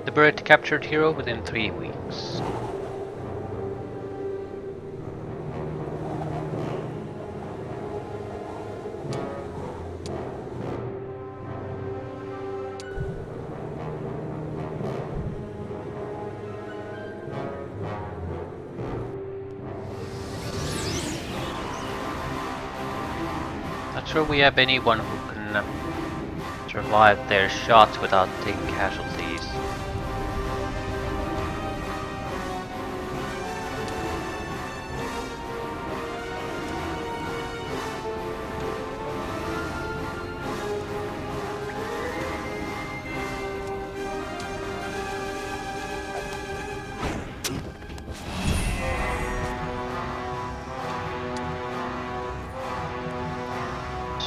Liberate the captured hero within 3 weeks. Not sure we have anyone who can survive their shots without taking casualties.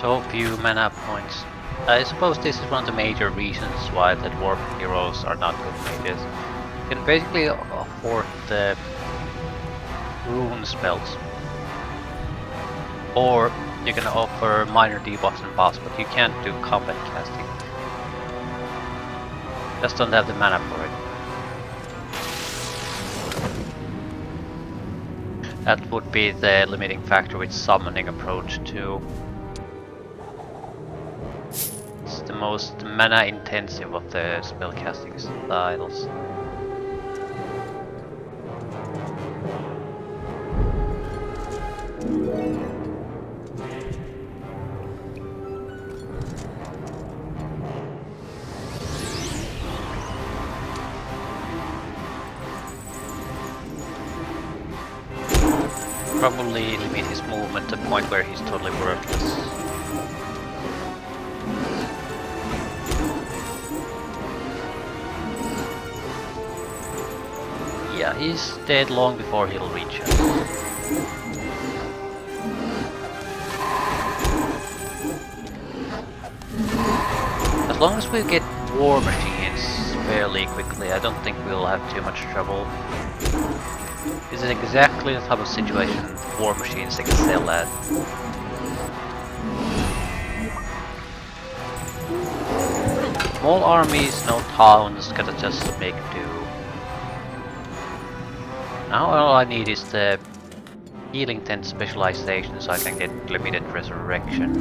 So few mana points. I suppose this is one of the major reasons why the dwarf heroes are not good mages. You can basically afford the rune spells, or you can offer minor debuffs and buffs, but you can't do combat casting. Just don't have the mana for it. That would be the limiting factor with summoning approach too. The most mana intensive of the spellcasting styles. Probably limit his movement to the point where he's totally worthless. Yeah, he's dead long before he'll reach us. As long as we get war machines fairly quickly, I don't think we'll have too much trouble. This is exactly the type of situation war machines excel at. Small armies, no towns, gotta just make do. Now all I need is the healing tent specialization so I can get limited resurrection.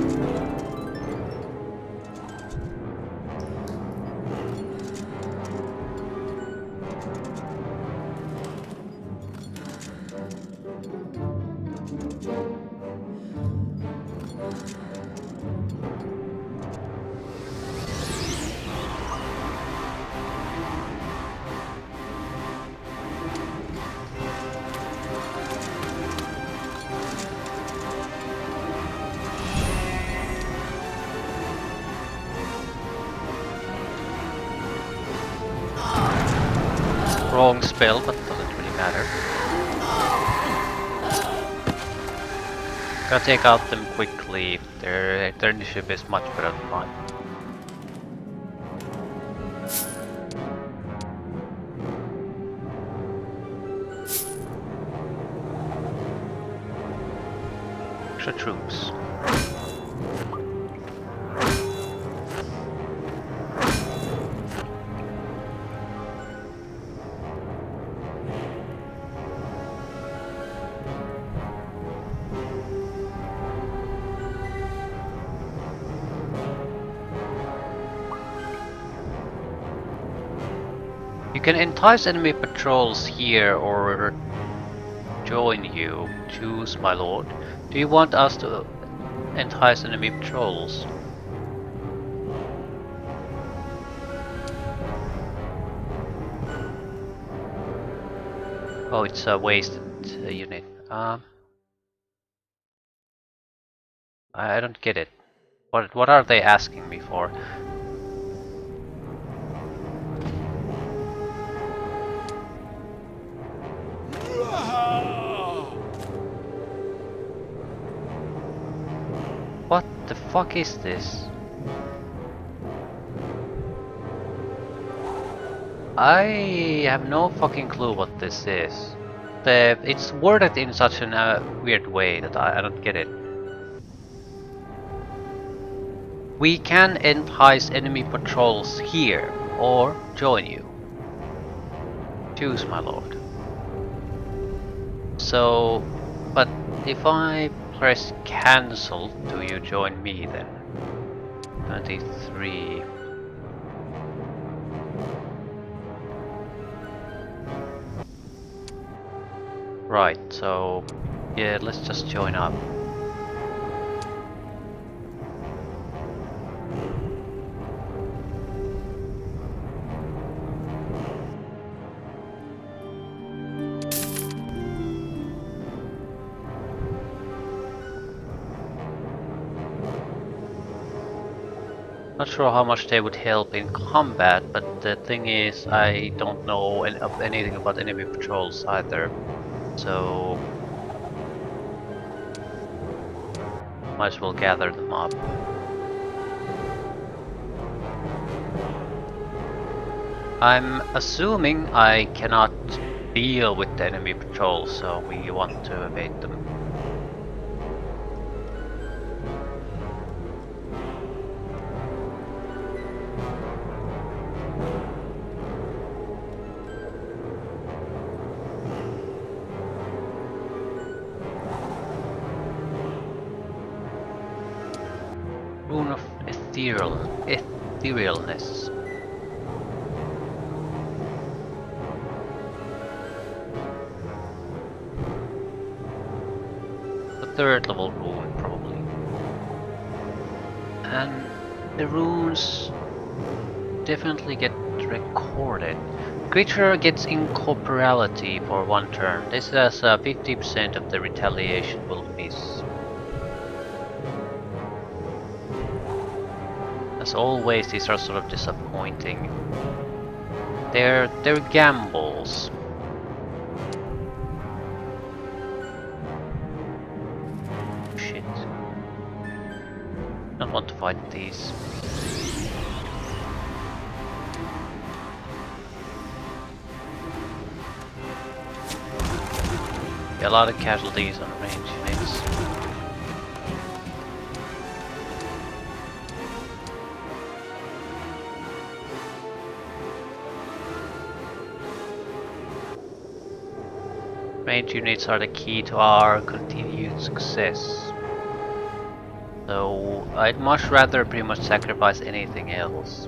Wrong spell, but doesn't really matter. Gotta take out them quickly. Their initiative is much better than mine. Extra troops. You can entice enemy patrols here or join you. Choose, my lord. Do you want us to entice enemy patrols? Oh, it's a wasted unit. I don't get it. What are they asking me for? What the fuck is this? I have no fucking clue what this is. It's worded in such a weird way that I don't get it. We can entice enemy patrols here or join you. Choose, my lord. So, but if I press cancel, do you join me then? 23. Right, so yeah, let's just join up. Not sure how much they would help in combat, but the thing is, I don't know anything about enemy patrols either, so might as well gather them up. I'm assuming I cannot deal with the enemy patrols, so we want to evade them. Rune of etherealness. The third level rune, probably. And the runes definitely get recorded. Creature gets incorporeality for 1 turn. This has 50% of the retaliation will miss. As always, these are sort of disappointing. They're gambles. Shit. Don't want to fight these. A lot of casualties on range units. Range units are the key to our continued success. So I'd much rather pretty much sacrifice anything else.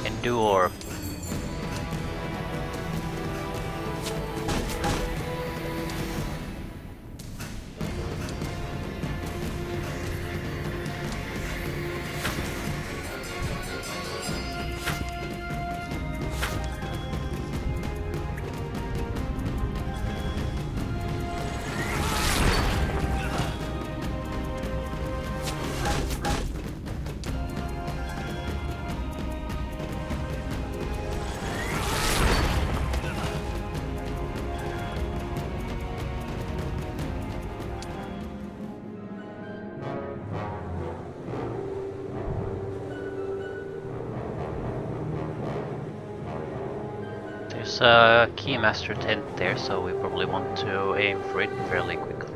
Endure. There's a Keymaster tent there, so we probably want to aim for it fairly quickly.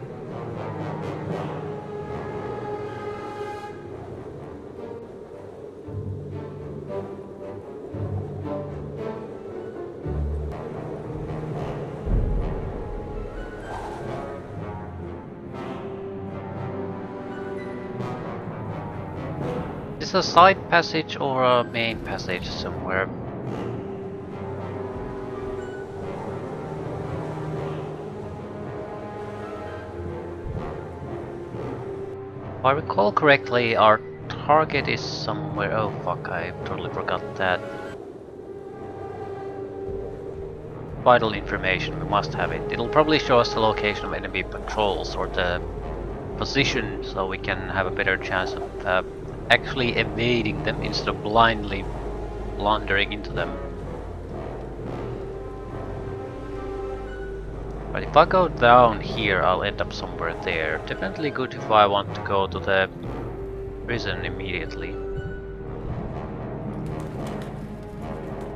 Is this a side passage or a main passage somewhere? If I recall correctly, our target is somewhere. Oh fuck, I totally forgot that. Vital information, we must have it. It'll probably show us the location of enemy patrols or the position, so we can have a better chance of actually evading them instead of blindly blundering into them. But if I go down here, I'll end up somewhere there. Definitely good if I want to go to the prison immediately.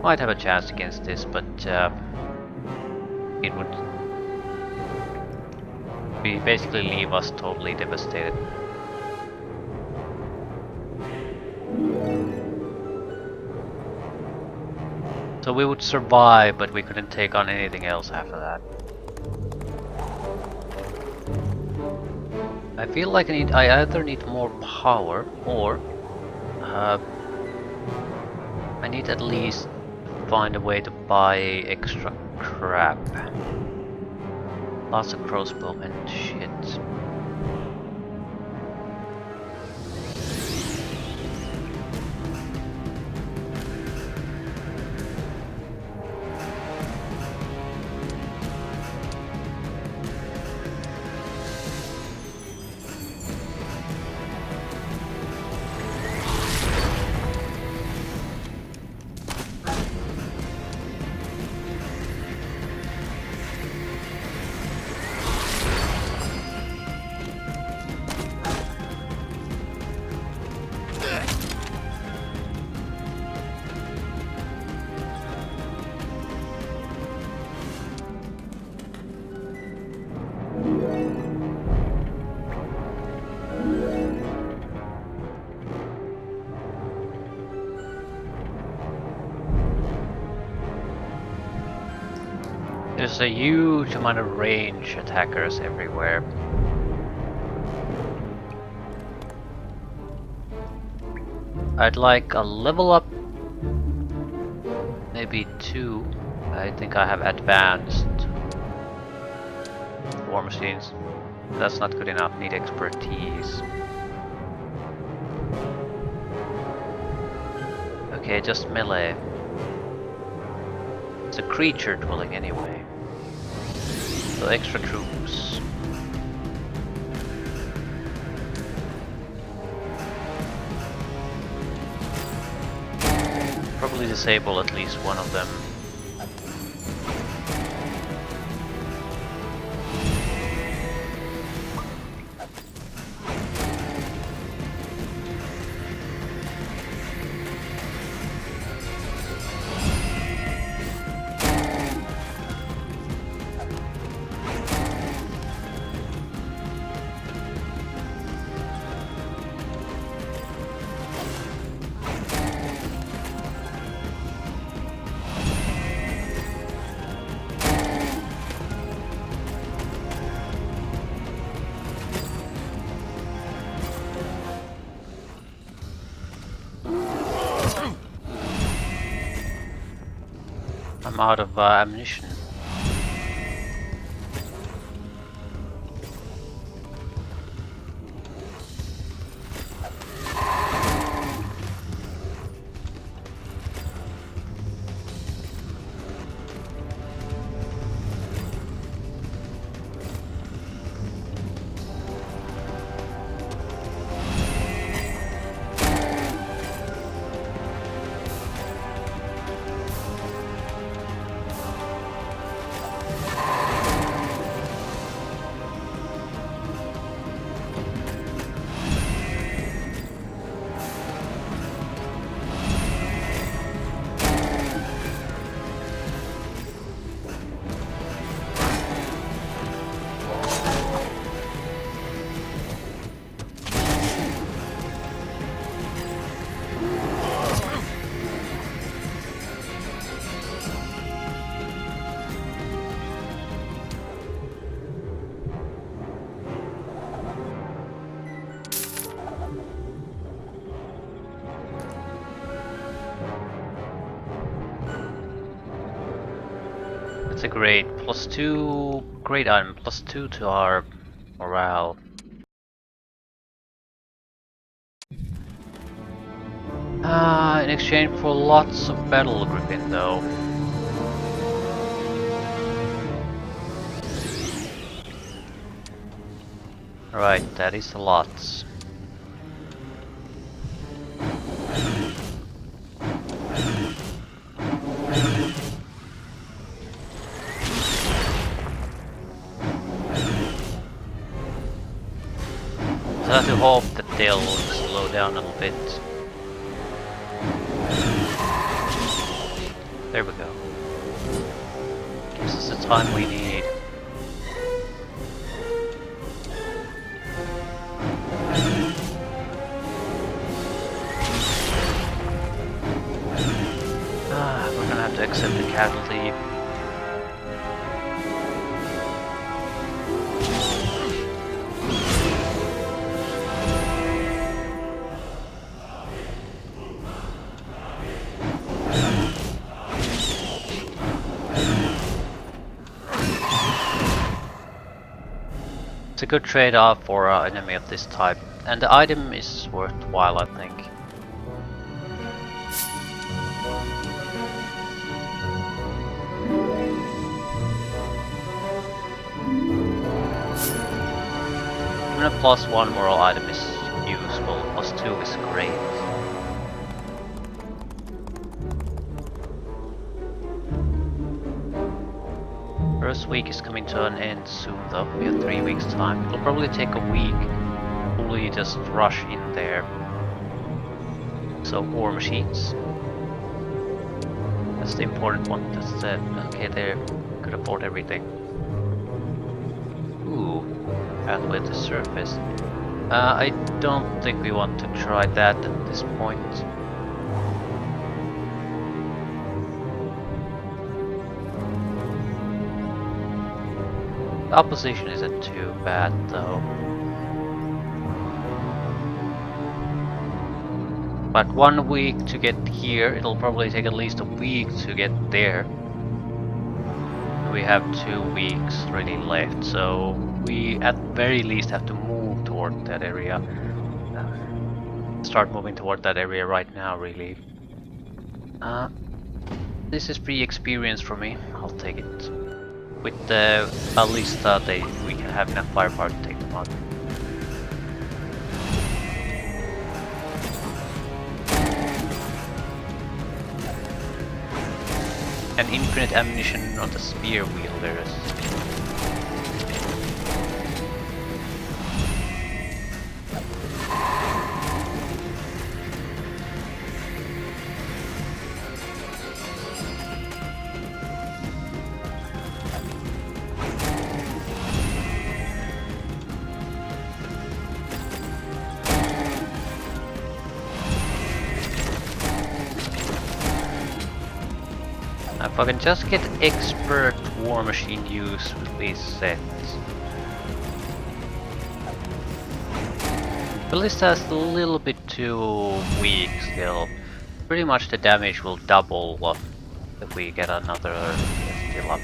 Might have a chance against this, but it would basically leave us totally devastated. So we would survive, but we couldn't take on anything else after that. I feel like I either need more power or I need at least find a way to buy extra crap. Lots of crossbowmen shit. There's a huge amount of range attackers everywhere. I'd like a level up, maybe 2. I think I have advanced war machines. That's not good enough, need expertise. Okay, just melee. It's a creature dwelling anyway. So extra troops. Probably disable at least one of them. I'm out of ammunition. It's a great +2, great item, +2 to our morale. In exchange for lots of battle griffin though. Right, that is a lot. So I have to hope that they'll slow down a little bit. There we go. Gives us the time we need. We're gonna have to accept the casualty. It's a good trade-off for an enemy of this type, and the item is worthwhile, I think. Even a +1 moral item is useful, +2 is great. First week is coming to an end soon though, we have 3 weeks time. It'll probably take a week, fully just rush in there. So war machines. That's the important one, that's the, okay they could afford everything. Ooh, pathway to surface. I don't think we want to try that at this point. The opposition isn't too bad though. But 1 week to get here, it'll probably take at least a week to get there. We have 2 weeks really left, so we at very least have to move toward that area. Start moving toward that area right now, really. This is free experience for me, I'll take it. With the ballista, we can have enough firepower to take them out. And infinite ammunition on the spear wielders. If I can just get expert war machine use with these sets. Ballista is a little bit too weak still. Pretty much the damage will double if we get another skill up.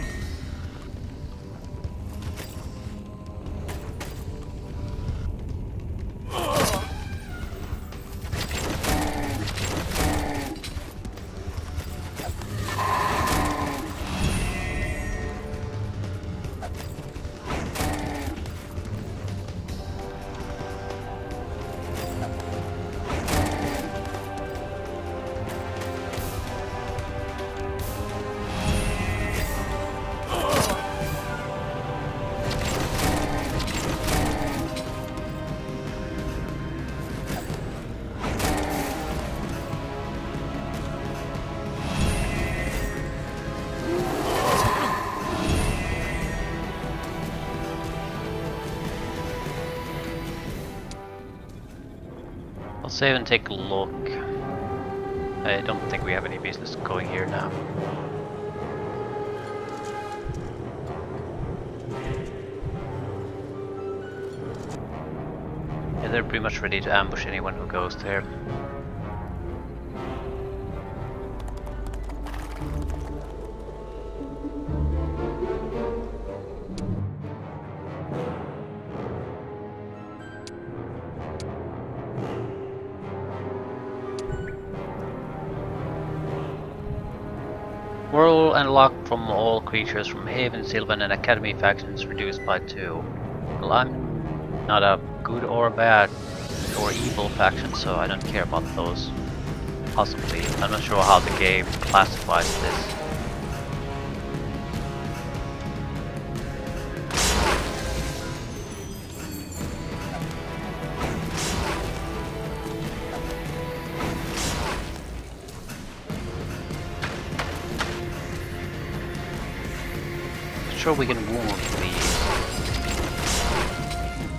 I'll save and take a look. I don't think we have any business going here now. Yeah, they're pretty much ready to ambush anyone who goes there. Moral unlocked from all creatures from Haven, Sylvan and Academy factions reduced by 2. Well, I'm not a good or bad or evil faction, so I don't care about those. Possibly. I'm not sure how the game classifies this. sure we can wound these.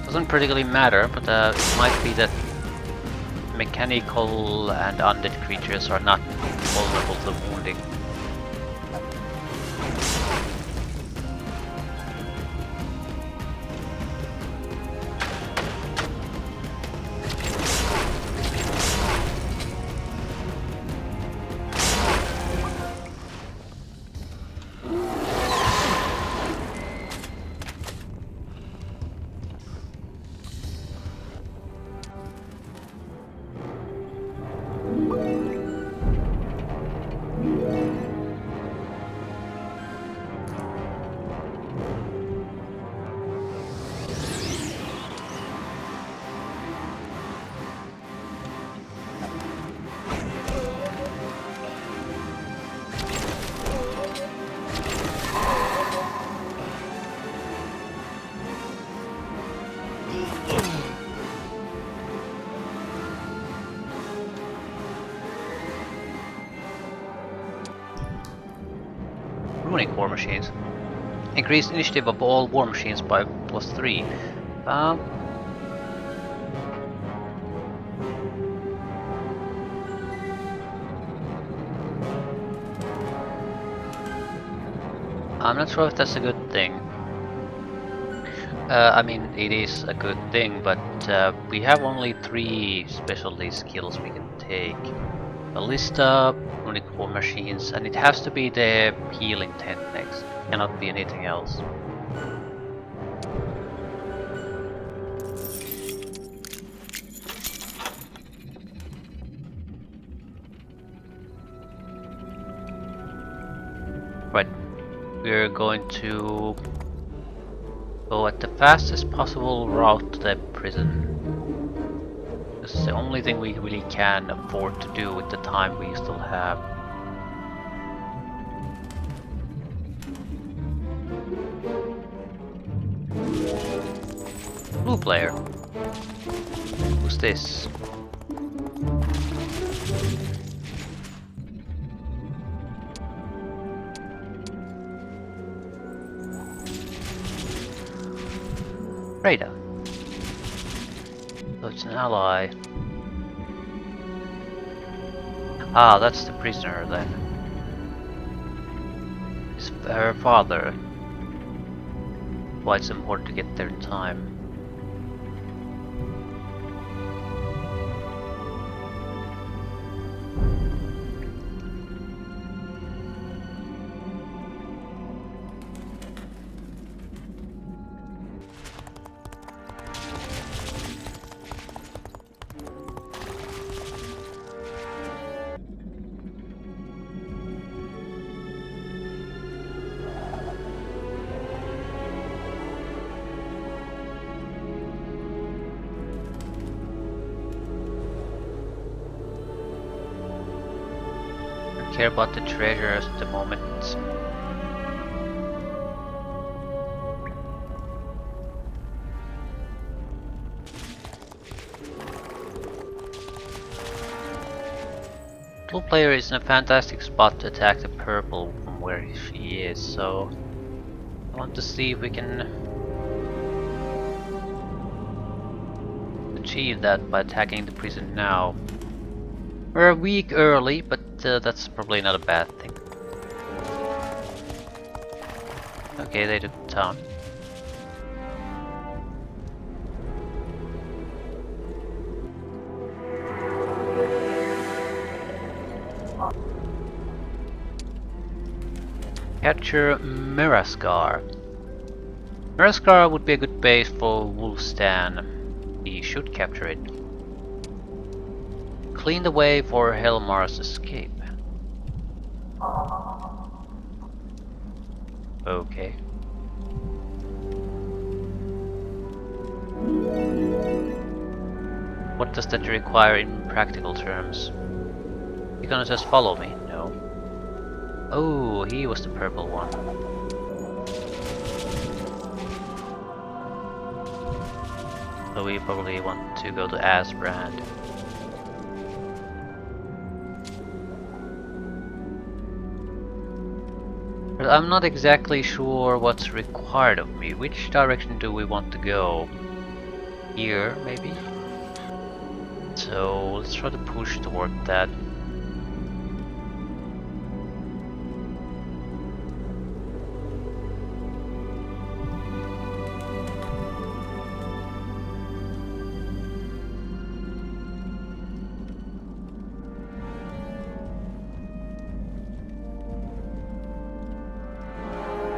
Doesn't particularly matter, but it might be that mechanical and undead creatures are not vulnerable to wounding. Runic war machines. Increased initiative of all war machines by +3. I'm not sure if that's a good thing. I mean, it is a good thing, but we have only 3 specialty skills we can take. Ballista, Runic war machines, and it has to be the healing 10 next. Cannot be anything else. Right, we're going to go at the fastest possible route to the prison. This is the only thing we really can afford to do with the time we still have. Blue player. Who's this? Radar. So it's an ally. Ah, that's the prisoner then. It's her father. Why it's important to get there in time. Care about the treasures at the moment. Blue player is in a fantastic spot to attack the purple from where she is, so I want to see if we can achieve that by attacking the prison now. We're a week early, but that's probably not a bad thing. Okay, they took the town. Capture Miraskar. Miraskar would be a good base for Wolfstan. We should capture it. Clean the way for Helmar's escape. Okay. What does that require in practical terms? You gonna just follow me? No. Oh, he was the purple one. So we probably want to go to Asbrand. But I'm not exactly sure what's required of me. Which direction do we want to go? Here, maybe? So let's try to push toward that.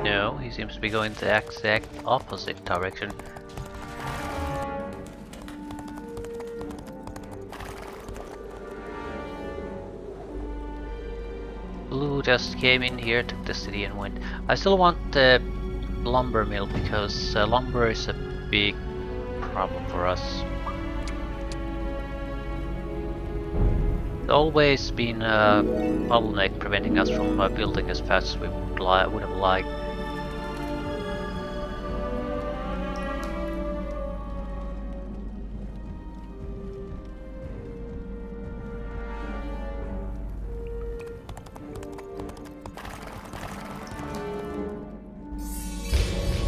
No, he seems to be going the exact opposite direction. Blue just came in here, took the city and went. I still want the lumber mill because lumber is a big problem for us. It's always been a bottleneck preventing us from building as fast as we would have liked.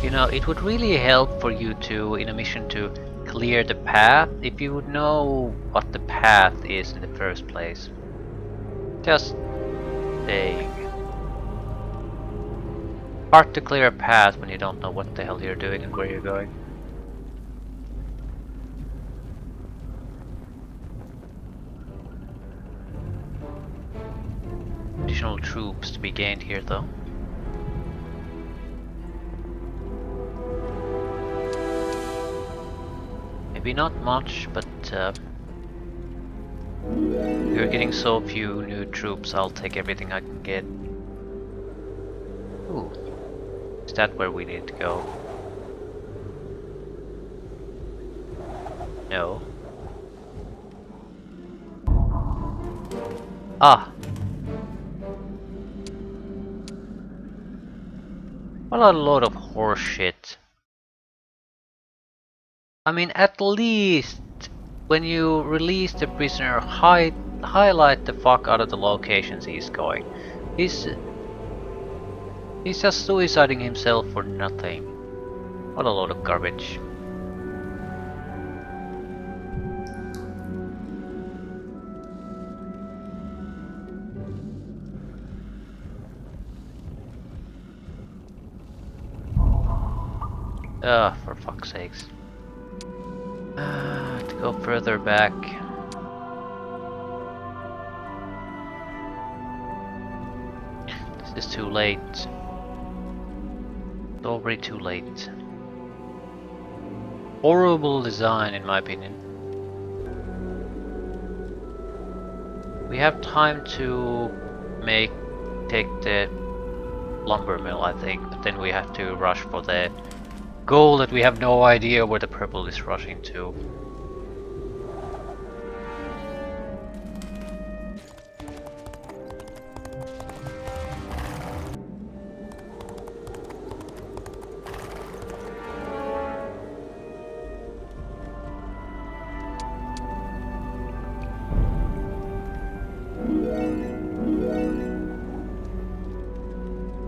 You know, it would really help for you to, in a mission, to clear the path if you would know what the path is in the first place. Just saying. Hard to clear a path when you don't know what the hell you're doing and where you're going. Additional troops to be gained here though. Maybe not much, but we're getting so few new troops, I'll take everything I can get. Ooh, is that where we need to go? No. Ah! What a load of horse shit. I mean, at least when you release the prisoner, highlight the fuck out of the locations he's going. He's just suiciding himself for nothing. What a load of garbage. For fuck's sakes. To go further back. This is too late. It's already too late. Horrible design in my opinion. We have time to take the lumber mill, I think, but then we have to rush for the goal that we have no idea where the purple is rushing to.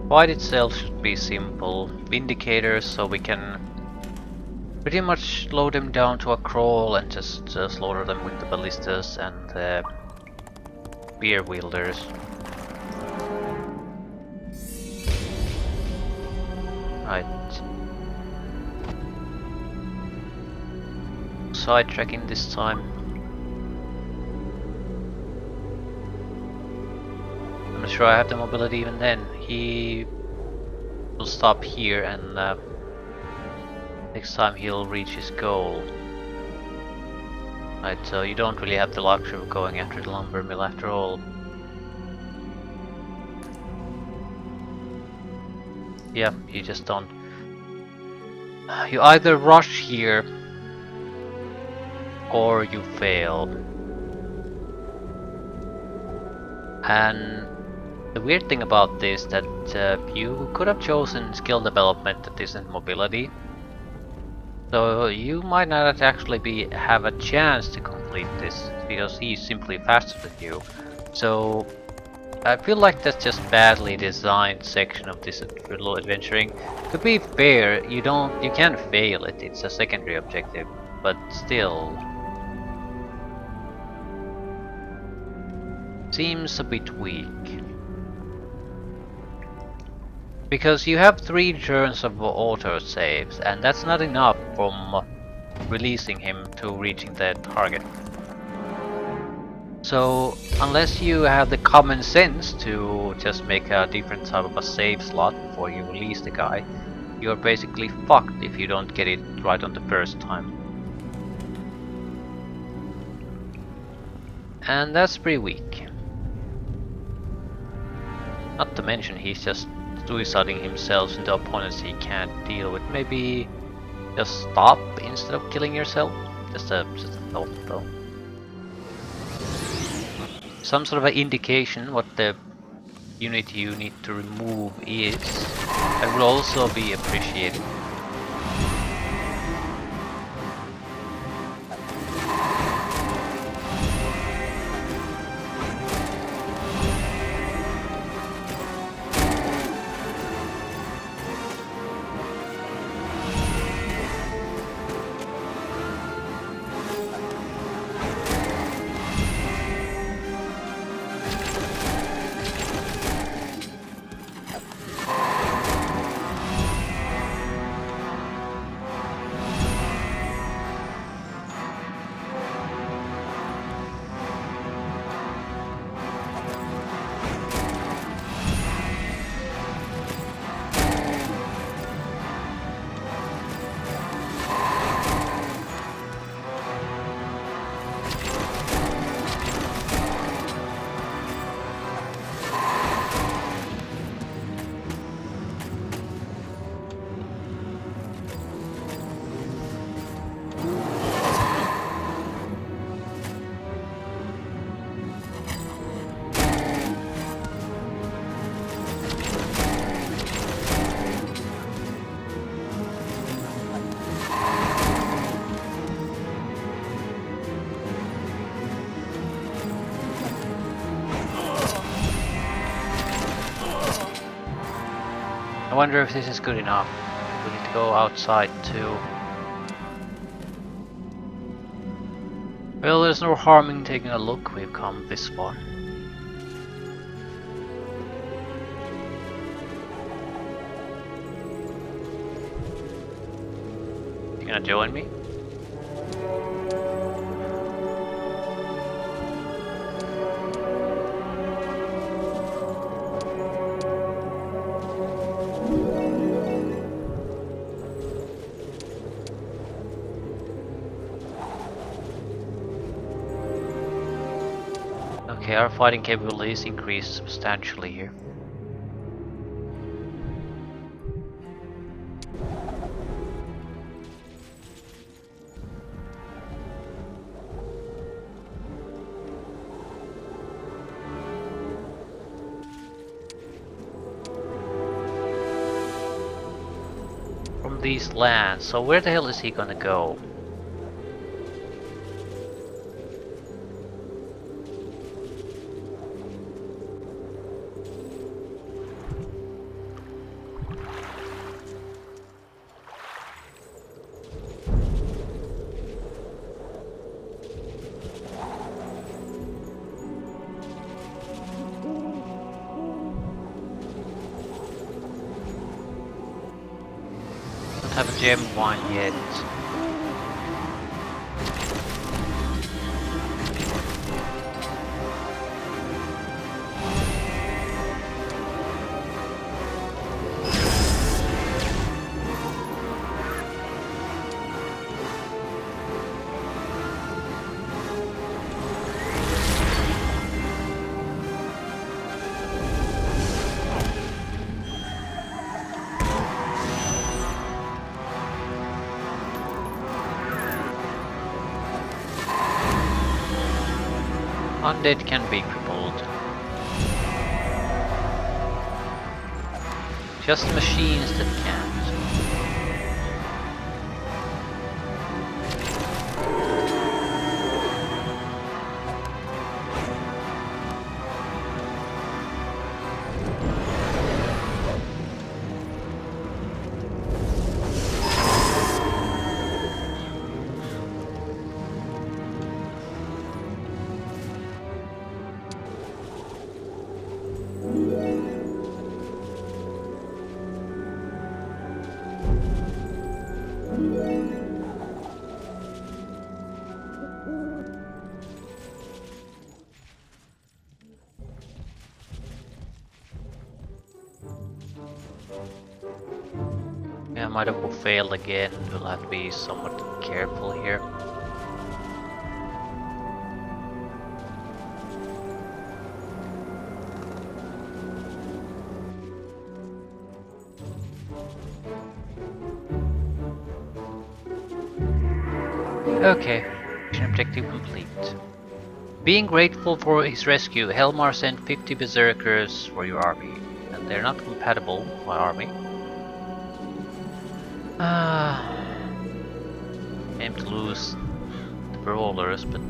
Fight itself should be simple. Vindicators, so we can pretty much slow them down to a crawl and just slaughter them with the ballistas and the spear wielders. Right. Sidetracking this time. I'm not sure I have the mobility even then. He will stop here and next time he'll reach his goal. Right, so you don't really have the luxury of going after the lumber mill after all. Yeah, you just don't. You either rush here or you fail. And the weird thing about this that you could have chosen skill development that isn't mobility. So you might not actually have a chance to complete this because he's simply faster than you. So I feel like that's just badly designed section of this little adventuring. To be fair, you can't fail it, it's a secondary objective, but still. Seems a bit weak. Because you have 3 turns of auto saves, and that's not enough from releasing him to reaching the target. So, unless you have the common sense to just make a different type of a save slot before you release the guy, you're basically fucked if you don't get it right on the first time. And that's pretty weak. Not to mention he's just suiciding himself into opponents he can't deal with. Maybe just stop instead of killing yourself? Just a thought though. Some sort of an indication what the unit you need to remove is. That would also be appreciated. I wonder if this is good enough. We need to go outside too. Well, there's no harm in taking a look. We've come this far. You gonna join me? Okay, our fighting capabilities increased substantially here. From these lands, so where the hell is he gonna go? Don't have a gem one yet. Undead can be crippled. Just machines that can't. might have failed again. We'll have to be somewhat careful here. Okay, mission objective complete. Being grateful for his rescue, Helmar sent 50 berserkers for your army, and they're not compatible with my army. Aim to lose the brawlers, but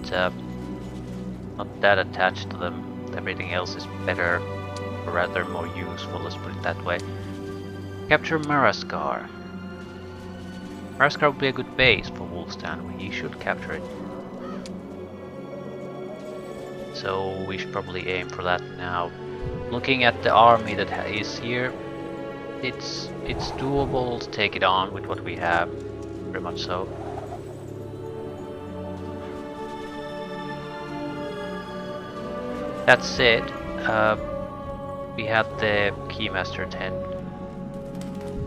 not that attached to them. Everything else is better, or rather more useful, let's put it that way. Capture Maraskar. Maraskar would be a good base for Wolfstand, we should capture it. So we should probably aim for that now. Looking at the army that is here, it's doable to take it on with what we have, very much so. That said, we have the Keymaster 10.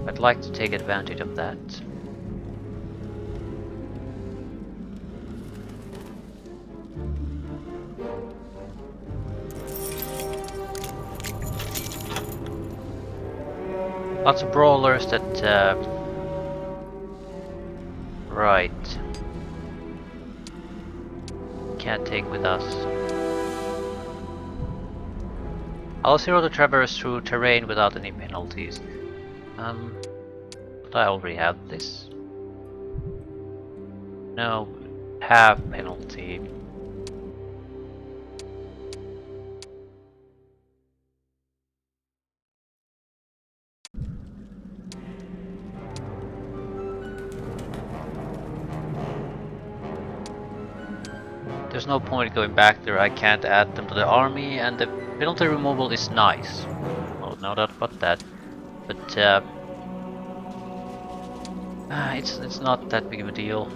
I'd like to take advantage of that. Lots of brawlers that right, can't take with us. I'll zero to traverse through terrain without any penalties. But I already have this. No, have penalty. There's no point going back there, I can't add them to the army, and the penalty removal is nice. Well, no doubt about that. But it's not that big of a deal.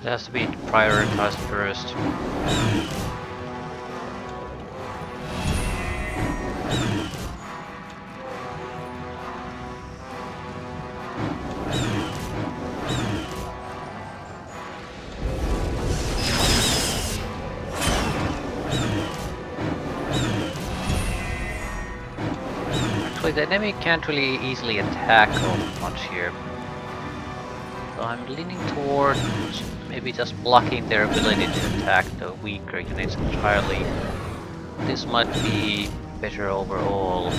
It has to be prioritized first. Actually, the enemy can't really easily attack much here. So I'm leaning towards maybe just blocking their ability to attack the weaker units entirely. This might be better overall.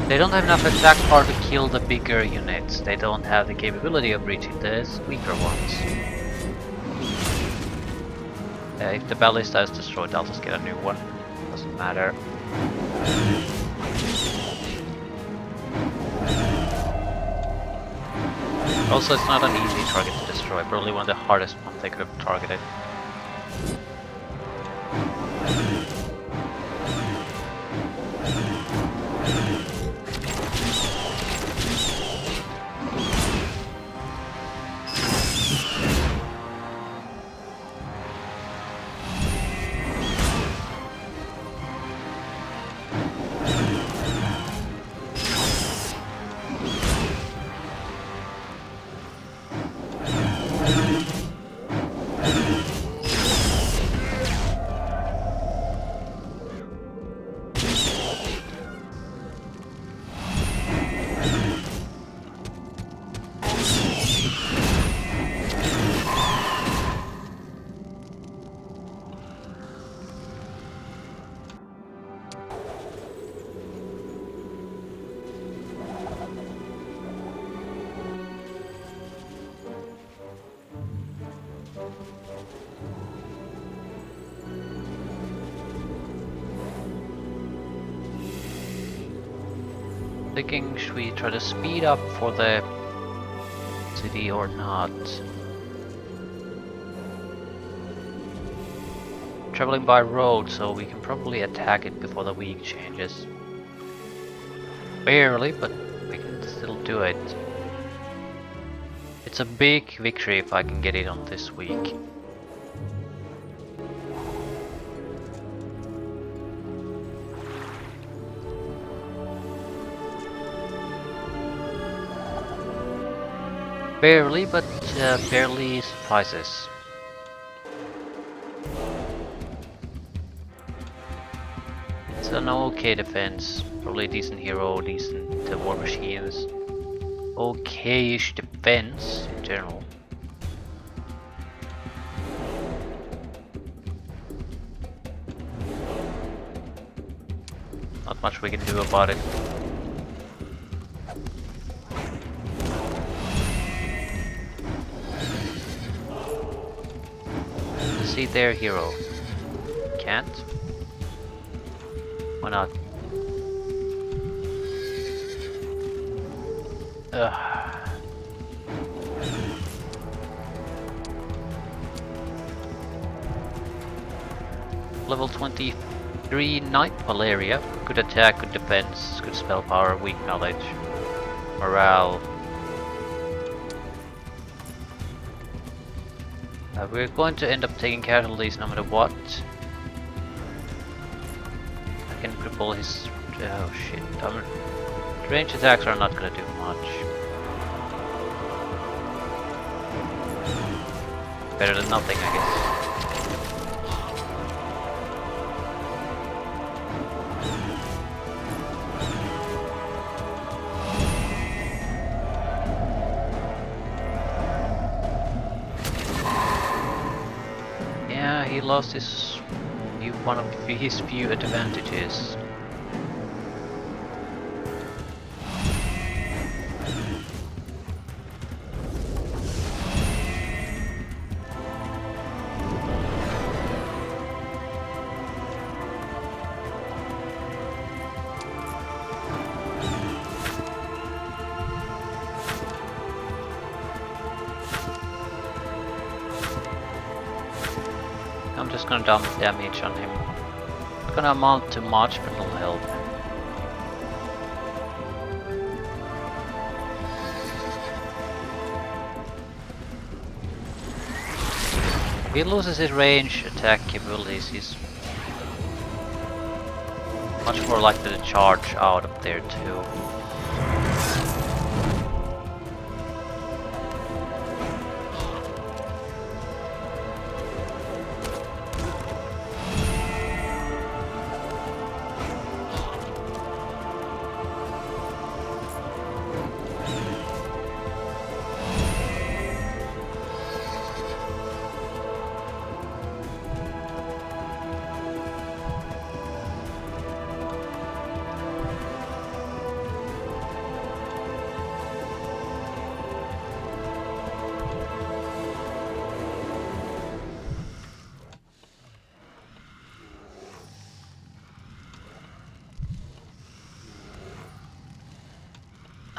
They don't have enough attack power to kill the bigger units. They don't have the capability of reaching the weaker ones. If the ballista is destroyed, I'll just get a new one. Doesn't matter. Also, it's not an easy target to destroy. Probably one of the hardest ones they could have targeted. Thinking, should we try to speed up for the city or not? Traveling by road, so we can probably attack it before the week changes. Barely, but we can still do it. It's a big victory if I can get it on this week. Barely, but barely suffices. It's an okay defense, probably decent hero, decent war machines. Okay-ish defense in general. Not much we can do about it. See their hero. Can't? Why not? Ugh. Level 23 Night Malaria. Good attack, good defense, good spell power, weak knowledge, morale. We're going to end up taking casualties no matter what. I can cripple his... oh shit. Range attacks are not gonna do much. Better than nothing, I guess. He lost his one of his few advantages. I'm just gonna dump damage on him. It's gonna amount to much, but it'll help. If he loses his range attack capabilities, he's much more likely to charge out of there too.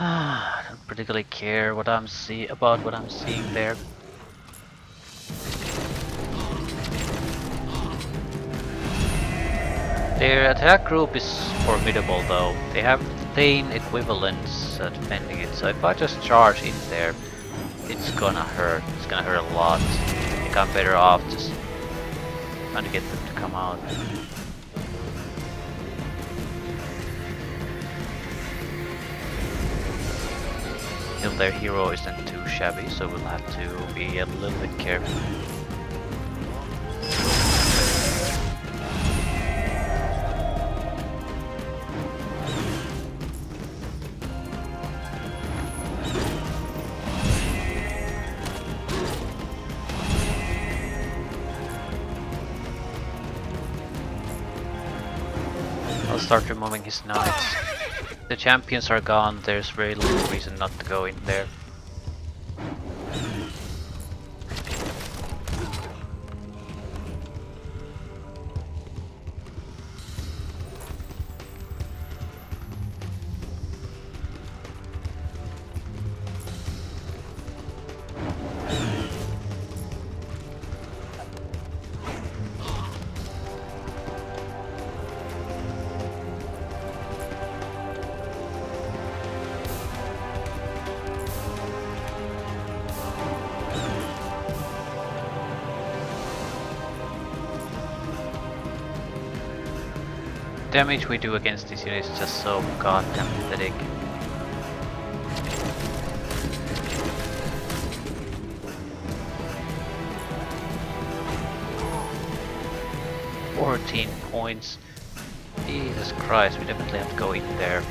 I don't particularly care what about what I'm seeing there. Their attack group is formidable though. They have Thane equivalents defending it, so if I just charge in there, it's gonna hurt. It's gonna hurt a lot. I think I'm better off just trying to get them to come out. Still, their hero isn't too shabby, so we'll have to be a little bit careful. I'll start removing his knights. The champions are gone, there's very little reason not to go in there. Damage we do against this unit is just so goddamn pathetic. $14 points. Jesus Christ, we definitely have to go in there.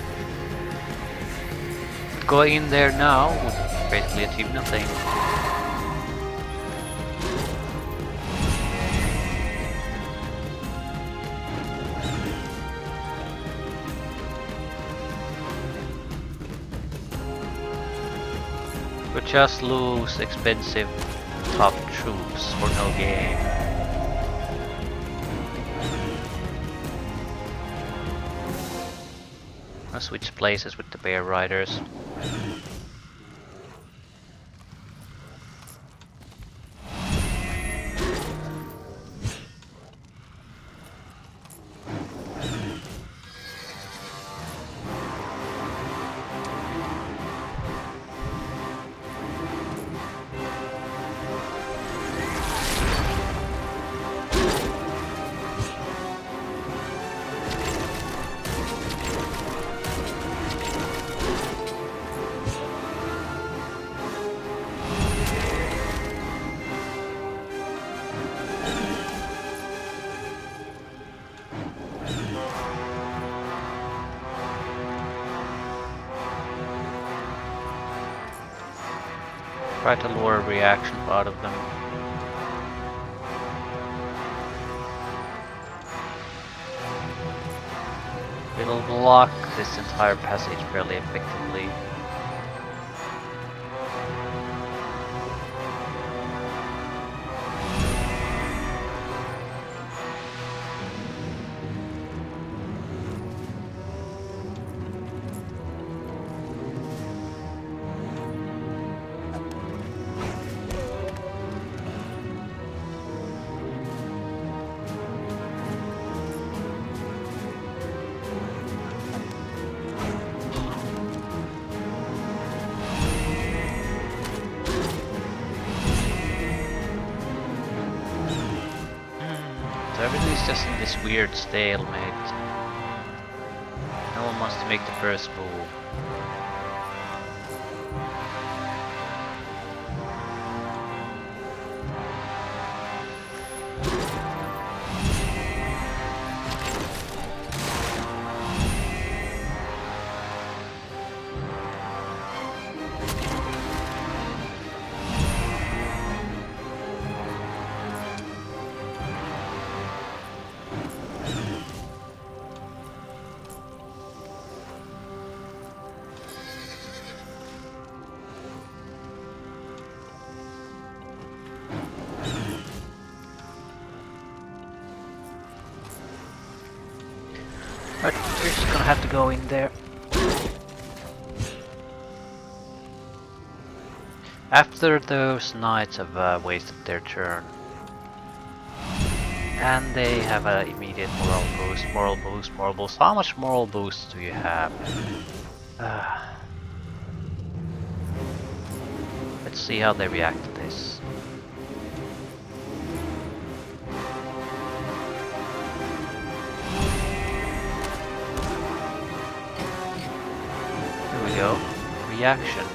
But going in there now would basically achieve nothing. We just lose expensive top troops for no gain. I'll switch places with the bear riders. Try to lure a reaction out of them. It'll block this entire passage fairly effectively. Everything's just in this weird stalemate. No one wants to make the first move. But we're just gonna have to go in there. After those knights have wasted their turn, and they have an immediate moral boost, moral boost, moral boost. How much moral boost do you have? Let's see how they react to this. Here we go. Reaction.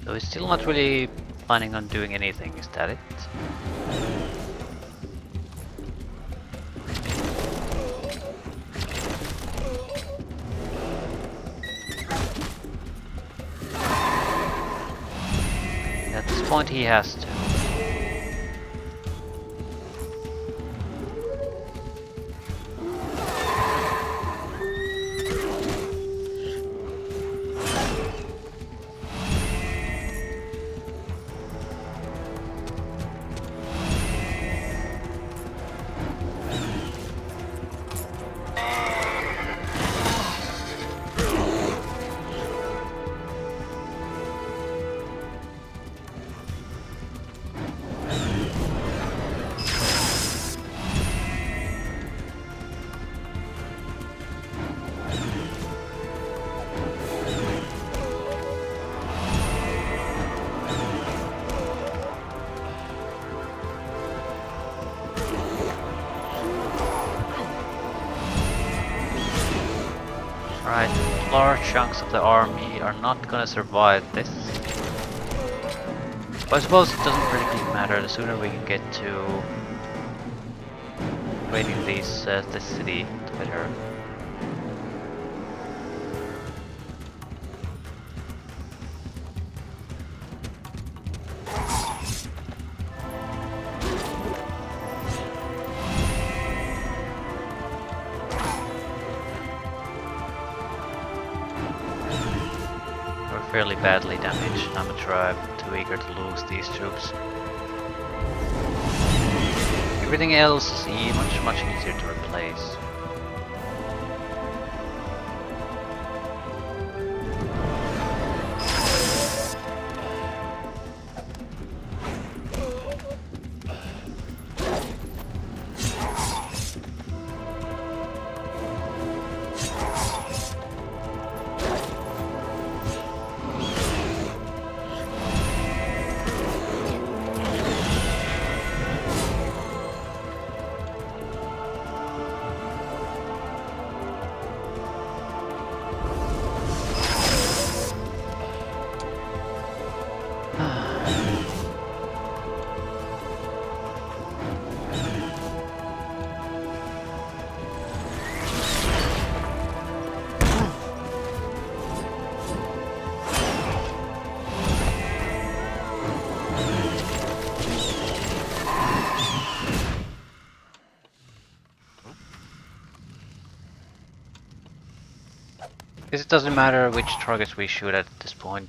So he's still not really planning on doing anything, is that it? At this point he has to. Alright, large chunks of the army are not gonna survive this. But I suppose it doesn't really matter, the sooner we can get to raiding this city, the better. Fairly badly damaged. I'm a tribe, too eager to lose these troops. Everything else is much easier to replace. Guess it doesn't matter which targets we shoot at this point.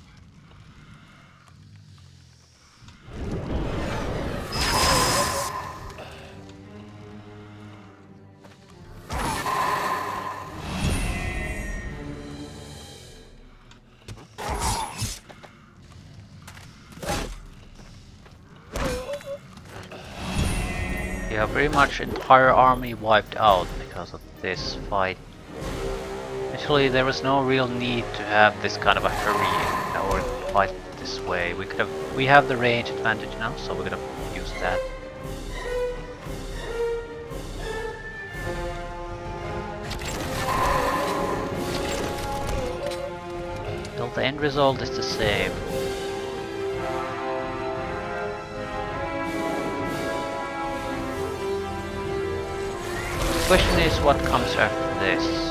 Yeah, pretty much entire army wiped out because of this fight. Actually, there was no real need to have this kind of a hurry in our fight this way. We have the range advantage now, so we're gonna use that. Well, the end result is the same. The question is what comes after this.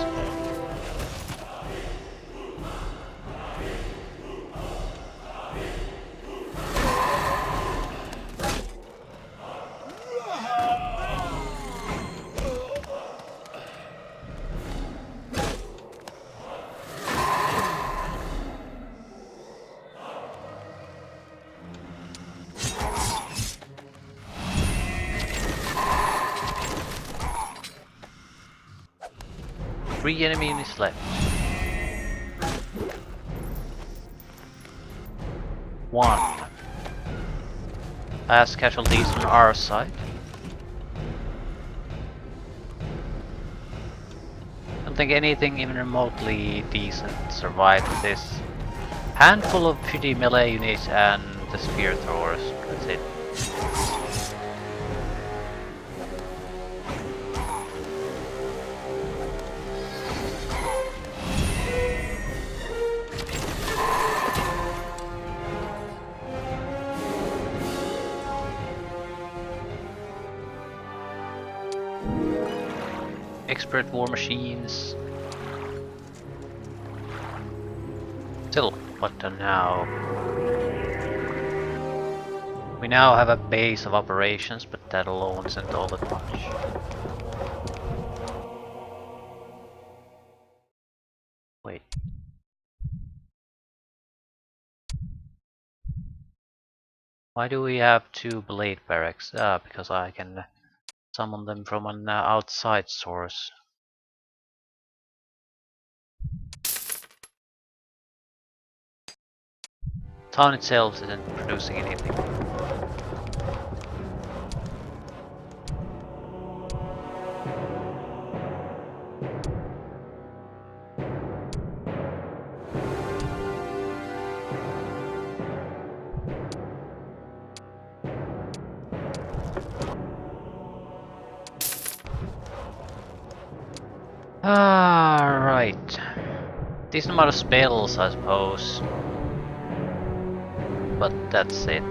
3 enemy units left. 1. Fast casualties on our side. I don't think anything even remotely decent survived this. Handful of pretty melee units and the spear throwers. That's it. Expert war machines. Still, what now? We now have a base of operations, but that alone isn't all that much. Wait. Why do we have 2 blade barracks? Because I can summon them from an outside source. Town itself isn't producing anything. Right. Decent amount of spells, I suppose. But that's it.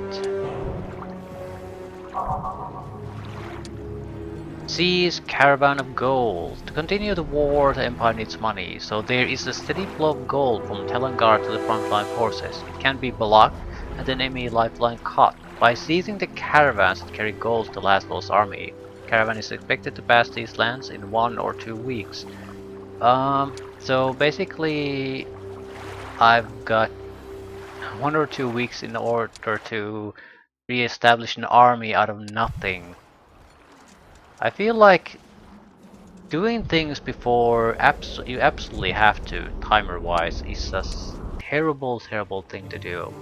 Seize caravan of gold. To continue the war, the Empire needs money, so there is a steady flow of gold from Telangard to the frontline forces. It can be blocked and the enemy lifeline cut. By seizing the caravans that carry gold to Laszlo's army, the caravan is expected to pass these lands in 1 or 2 weeks. So basically, I've got 1 or 2 weeks in order to re-establish an army out of nothing. I feel like doing things before you absolutely have to, timer-wise, is a terrible thing to do.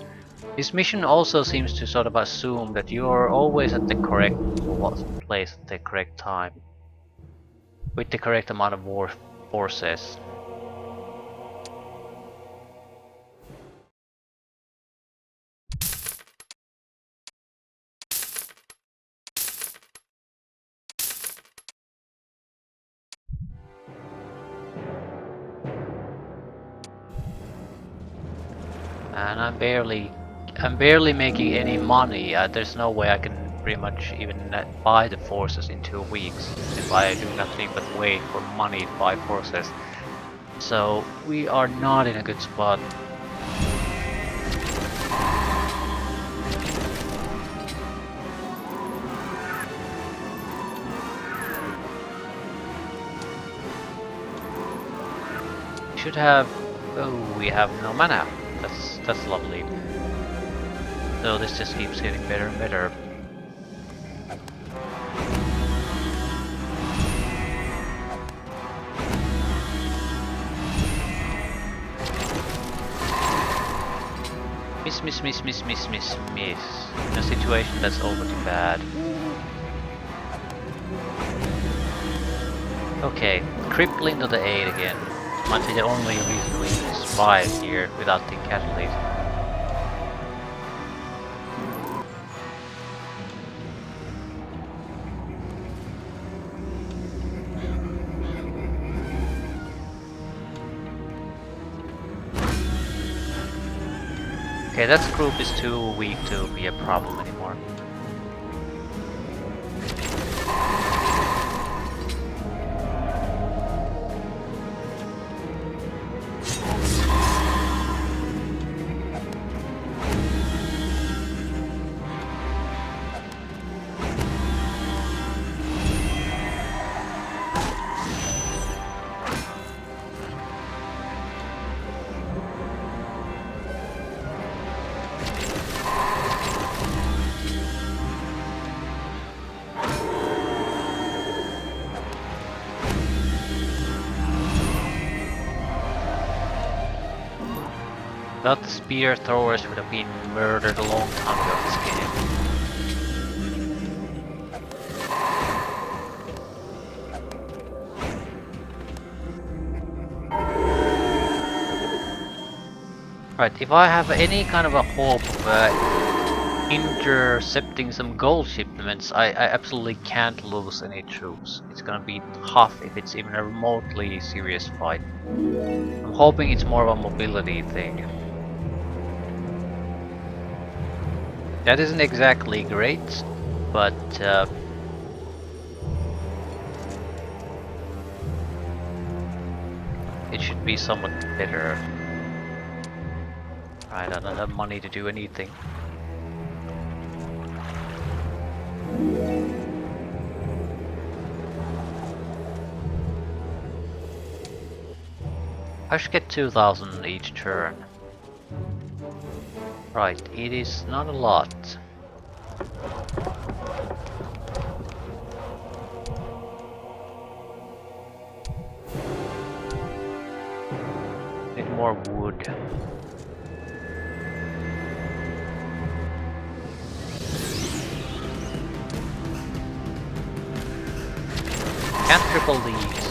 This mission also seems to sort of assume that you are always at the correct place at the correct time, with the correct amount of war forces. And I'm barely making any money. There's no way I can pretty much even buy the forces in 2 weeks if I do nothing but wait for money to buy forces. So we are not in a good spot. Should have. Oh, we have no mana. That's lovely. So this just keeps getting better and better. Miss. In a situation that's already bad. Okay, crippling to the 8 again. Might be the only reason we survive here without taking casualties. Okay, that group is too weak to be a problem anymore. Thought the spear throwers would have been murdered a long time ago in this game. Right, if I have any kind of a hope of intercepting some gold shipments, I absolutely can't lose any troops. It's gonna be tough if it's even a remotely serious fight. I'm hoping it's more of a mobility thing. That isn't exactly great, but it should be somewhat better. I don't have money to do anything. I should get 2,000 each turn. Right, it is not a lot. Need more wood. Can't triple these.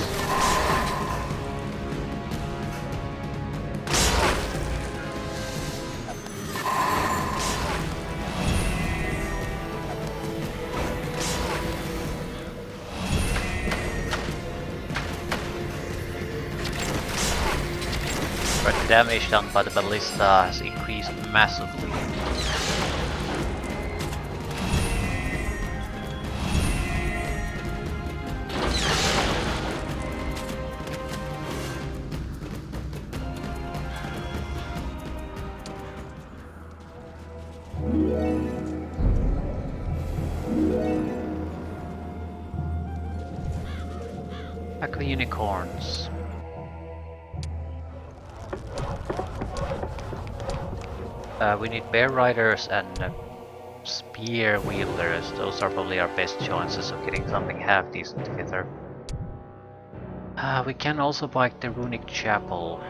But the damage done by the ballista has increased massively. Pack of unicorns. We need bear riders and spear wielders. Those are probably our best chances of getting something half decent together. We can also buy the runic chapel.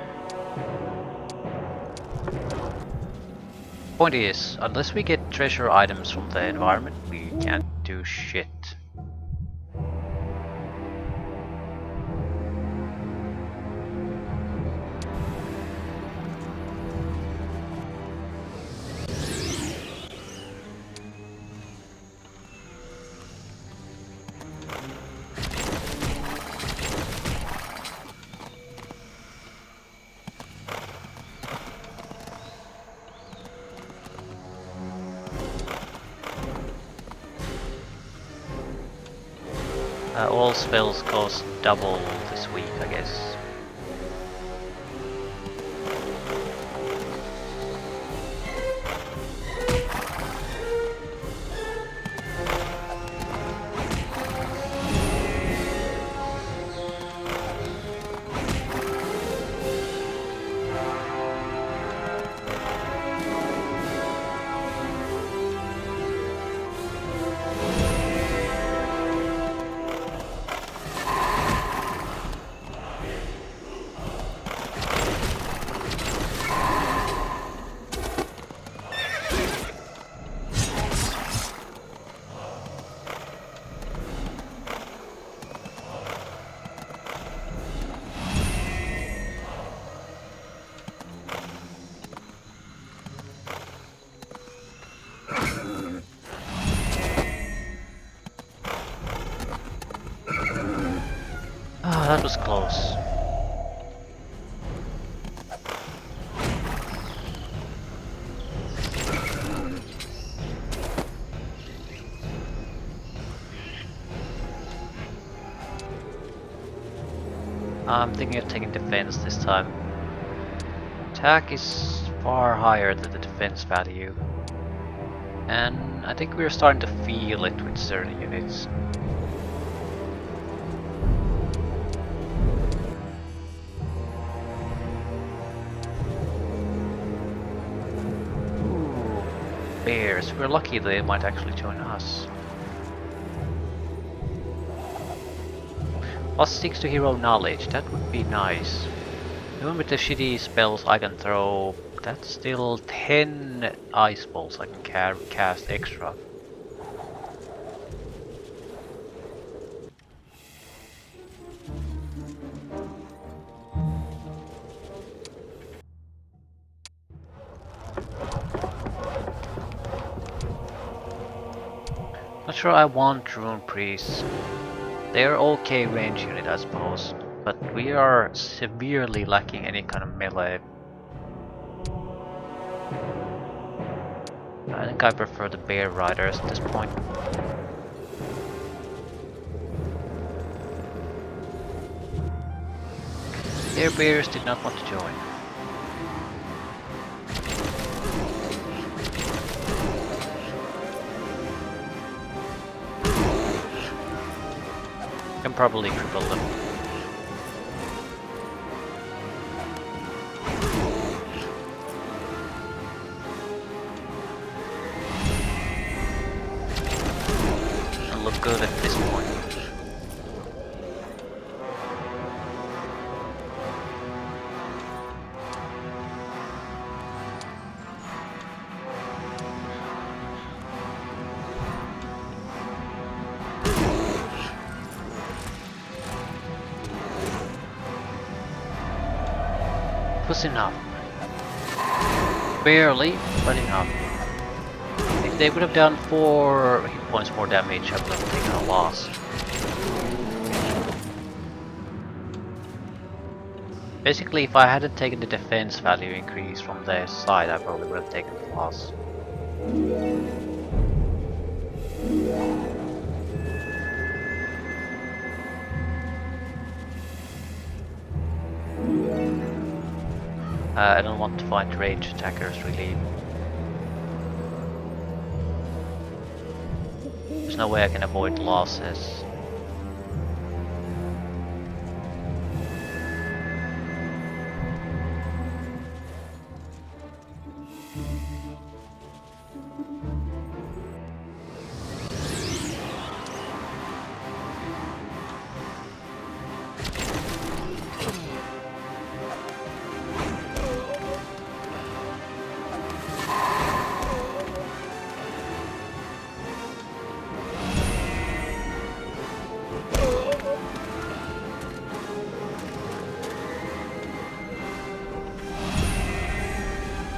Point is, unless we get treasure items from the environment, we can't do shit. All spells cost double this week, I guess. That was close. I'm thinking of taking defense this time. Attack is far higher than the defense value. And I think we're starting to feel it with certain units. Bears, we're lucky they might actually join us. +6 to hero knowledge, that would be nice. Even with the shitty spells I can throw, That's still 10 ice balls I can cast extra. Not sure I want Rune Priests. They're okay range unit I suppose, but we are severely lacking any kind of melee. I think I prefer the Bear Riders at this point. Their bears did not want to join. Can probably cripple them. And look good at this point. Was enough. Barely, but enough. If they would have done 4 hit points more damage, I would have taken a loss. Basically, if I hadn't taken the defense value increase from their side, I probably would have taken the loss. I don't want to fight range attackers really. There's no way I can avoid losses.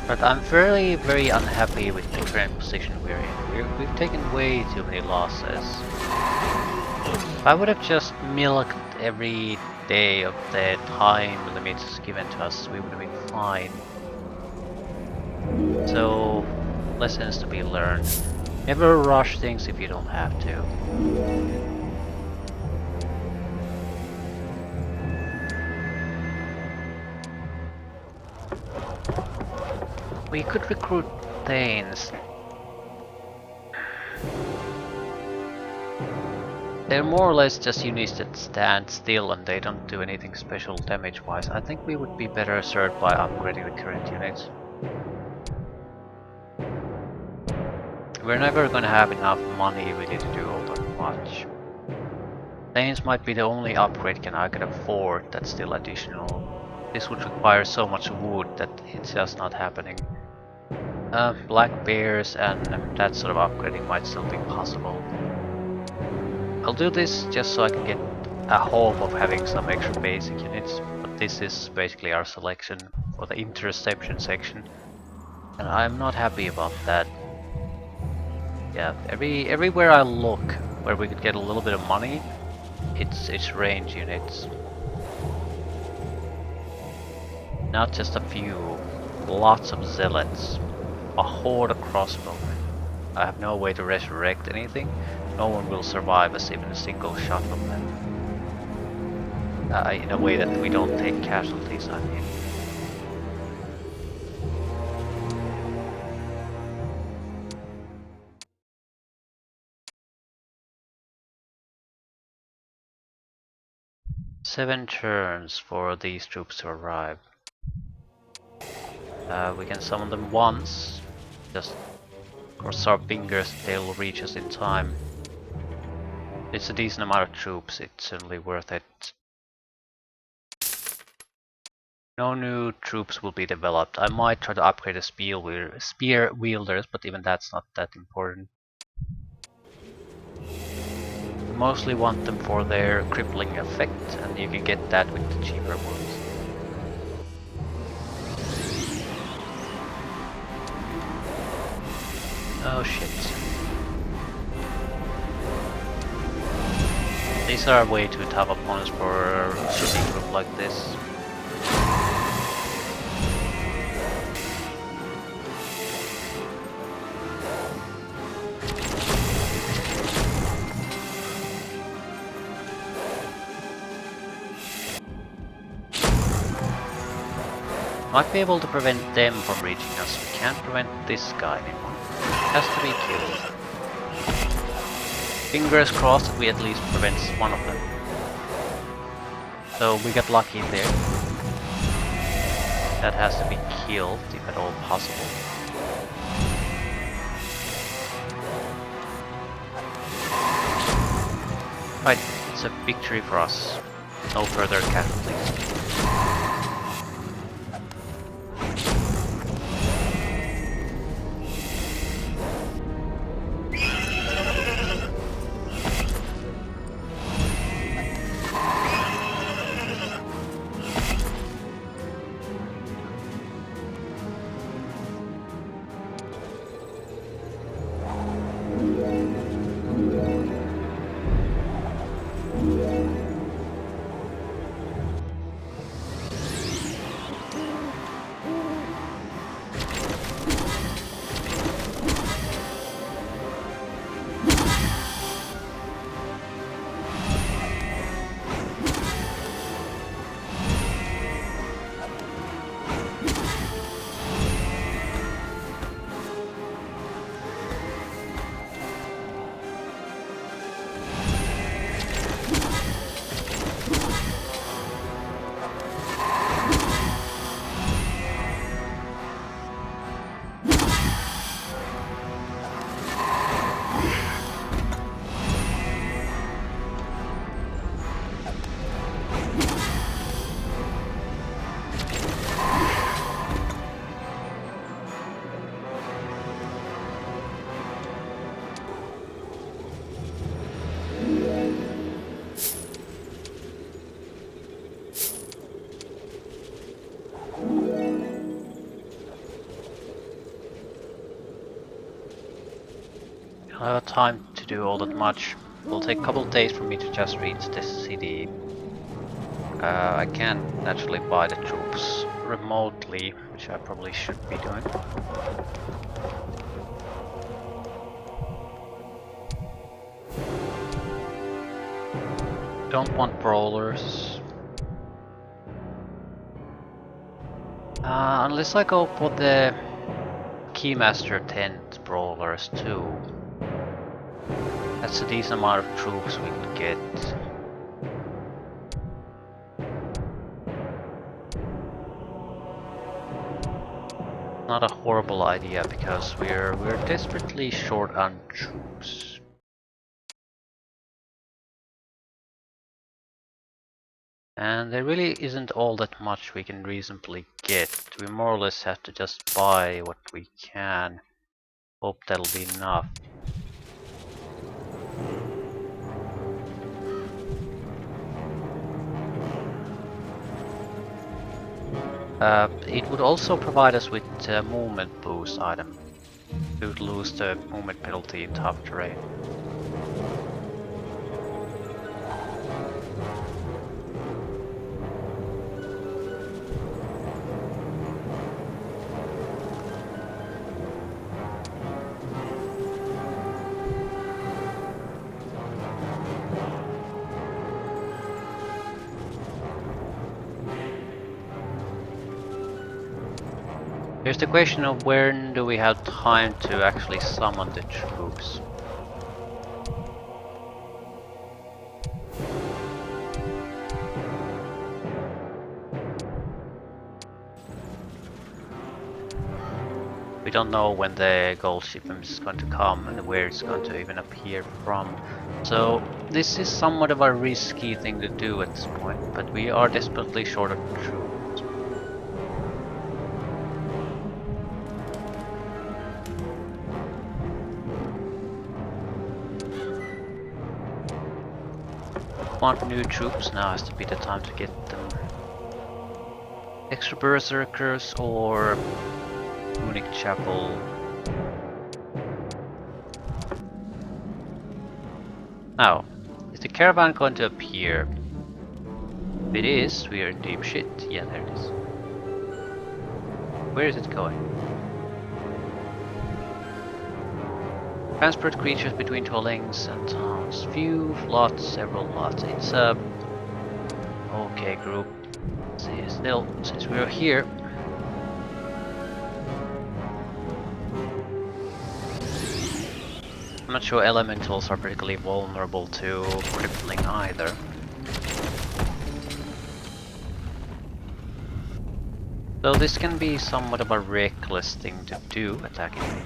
But I'm very unhappy with the current position we're in. We've taken way too many losses. If I would have just milked every day of the time limits given to us, we would have been fine. So, lessons to be learned. Never rush things if you don't have to. We could recruit Thanes. They're more or less just units that stand still and they don't do anything special damage wise. I think we would be better served by upgrading the current units. We're never gonna have enough money really to do all that much. Thanes might be the only upgrade I can afford that's still additional. This would require so much wood that it's just not happening. Black bears and that sort of upgrading might still be possible. I'll do this just so I can get a hope of having some extra basic units, but this is basically our selection for the interception section, and I'm not happy about that. Yeah, everywhere I look where we could get a little bit of money, it's range units. Not just a few, lots of zealots, a horde of crossbowmen. I have no way to resurrect anything. No one will survive us even a single shot from them. In a way that we don't take casualties, I mean. Seven turns for these troops to arrive. We can summon them once. Just cross our fingers they'll reach us in time. It's a decent amount of troops, it's certainly worth it. No new troops will be developed. I might try to upgrade the spear wielders, but even that's not that important. We mostly want them for their crippling effect, and you can get that with the cheaper ones. Oh shit. These are way too tough opponents for a shitty group like this. Might be able to prevent them from reaching us. We can't prevent this guy anymore. Has to be killed. Fingers crossed that we at least prevent one of them. So we got lucky there. That has to be killed if at all possible. Right, it's a victory for us. No further casualties. I don't have time to do all that much. It'll take a couple of days for me to just reach this city. I can naturally buy the troops remotely, which I probably should be doing. Don't want brawlers. Unless I go for the Keymaster tent brawlers too. That's a decent amount of troops we can get. Not a horrible idea because we're desperately short on troops. And there really isn't all that much we can reasonably get. We more or less have to just buy what we can. Hope that'll be enough. It would also provide us with a movement boost item. We would lose the movement penalty in tough terrain. There's the question of when do we have time to actually summon the troops. We don't know when the gold shipment is going to come and where it's going to even appear from. So this is somewhat of a risky thing to do at this point, but we are desperately short of troops. want new troops, now has to be the time to get them. Extra berserkers or Runic Chapel. Now, is the caravan going to appear? If it is, we are in deep shit. Yeah, there it is. Where is it going? Transport creatures between dwellings and towns. Few lots, several lots. It's a okay group. See, still, since we're here, I'm not sure elementals are particularly vulnerable to crippling either. So this can be somewhat of a reckless thing to do, attacking me.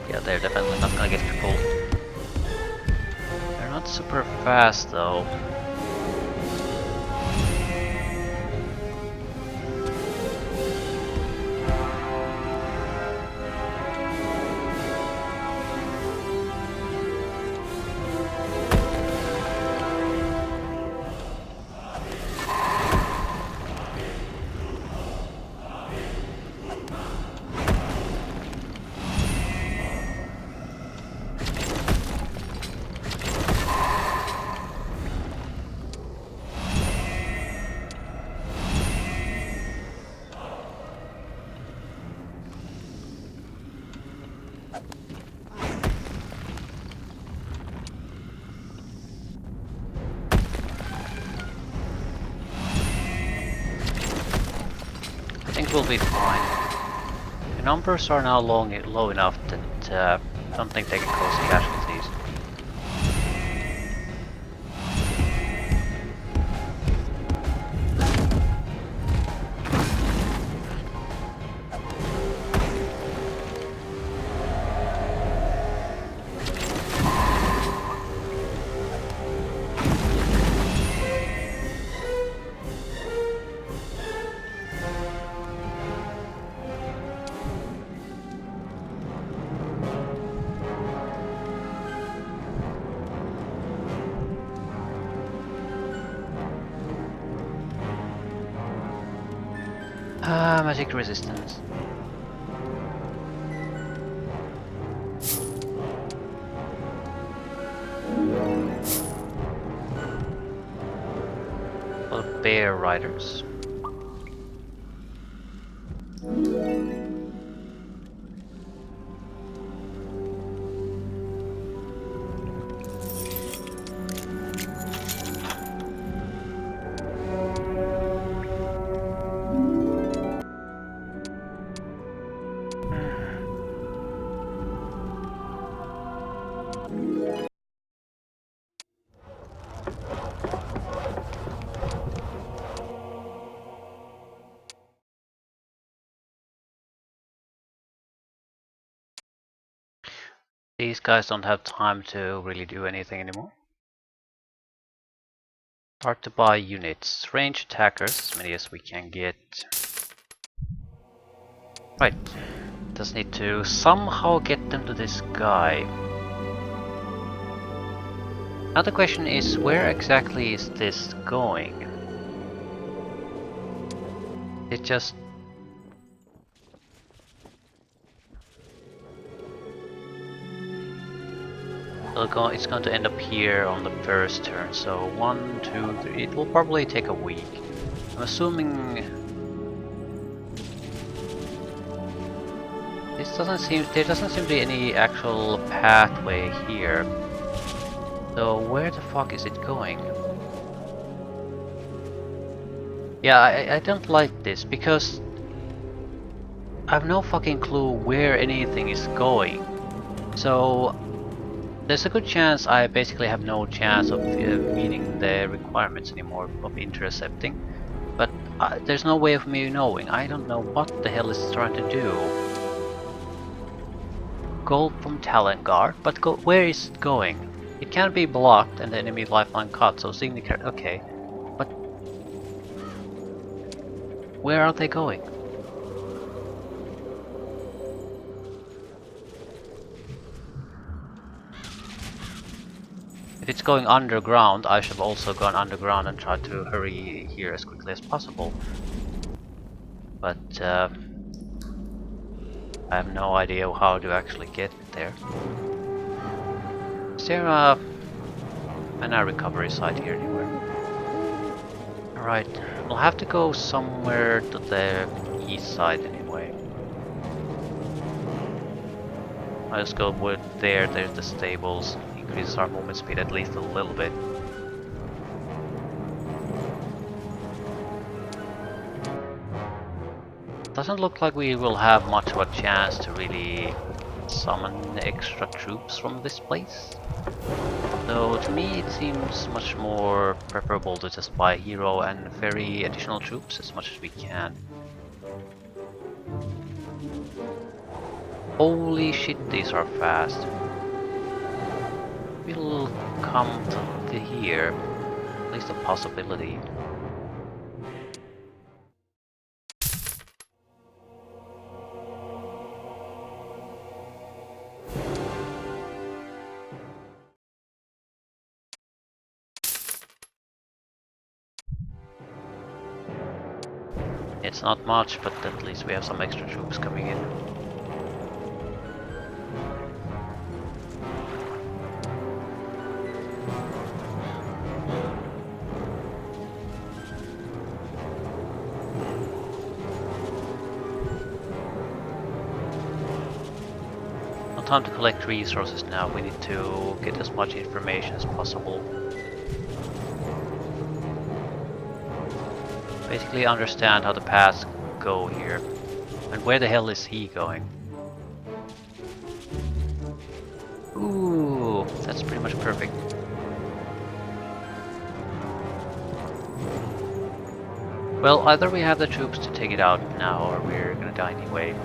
Yeah, they're definitely not gonna get crippled. They're not super fast though. I think we'll be fine. The numbers are now low enough that I don't think they can cause casualties. Magic resistance. Well, bear riders. These guys don't have time to really do anything anymore. Start to buy units. Range attackers, as many as we can get. Right. Just need to somehow get them to this guy. Now the question is, where exactly is this going? It just... It's going to end up here on the first turn, so 1, 2, 3, it will probably take a week. I'm assuming... there doesn't seem to be any actual pathway here. So where the fuck is it going? Yeah, I don't like this, because I have no fucking clue where anything is going. So there's a good chance I basically have no chance of meeting the requirements anymore of intercepting. But there's no way of me knowing. I don't know what the hell it's trying to do. Gold from Talon Guard, but where is it going? It can be blocked and the enemy lifeline cut, so seeing the character. Okay. But where are they going? If it's going underground, I should have also gone underground and tried to hurry here as quickly as possible. But I have no idea how to actually get there. Is there a mana recovery site here anywhere? Alright, we'll have to go somewhere to the east side anyway. I'll just go with there's the stables. Increases our movement speed at least a little bit. Doesn't look like we will have much of a chance to really summon extra troops from this place. Though to me it seems much more preferable to just buy a hero and ferry additional troops as much as we can. Holy shit, these are fast. We'll come to here, at least a possibility. It's not much, but at least we have some extra troops coming in. No time to collect resources now, we need to get as much information as possible. Basically understand how the paths go here. And where the hell is he going? Ooh, that's pretty much perfect. Well, either we have the troops to take it out now, or we're gonna die anyway.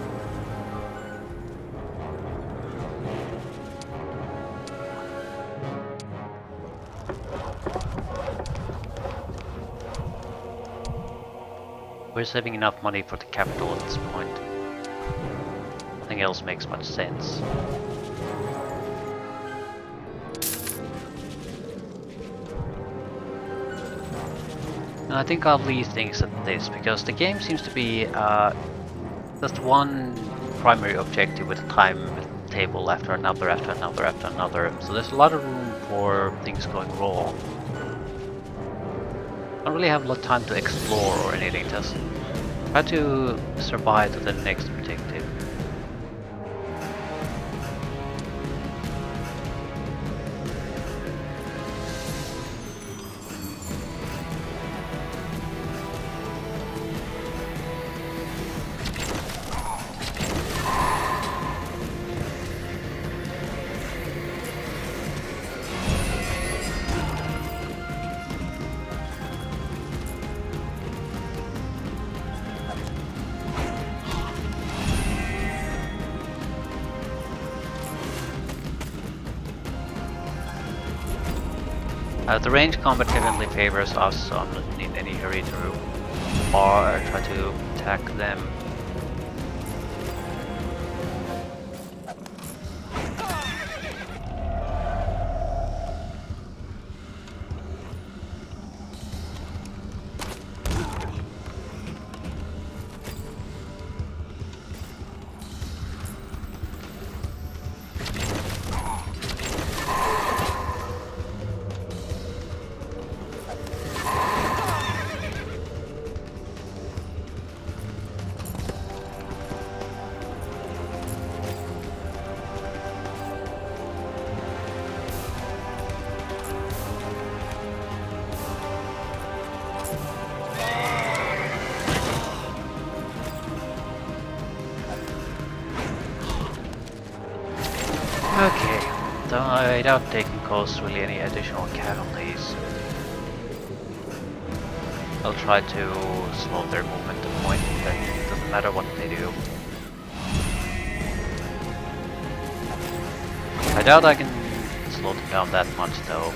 We're saving enough money for the capital at this point. Nothing else makes much sense. And I think I'll leave things at this, because the game seems to be just one primary objective with a timetable after another, after another, after another. So there's a lot of room for things going wrong. I don't really have a lot of time to explore or anything, just try to survive to the next objective. The range combat definitely favors us, so I'm not in any hurry to or try to attack them. Okay, so I doubt they can cause really any additional casualties. I'll try to slow their movement to the point that it doesn't matter what they do. I doubt I can slow them down that much though.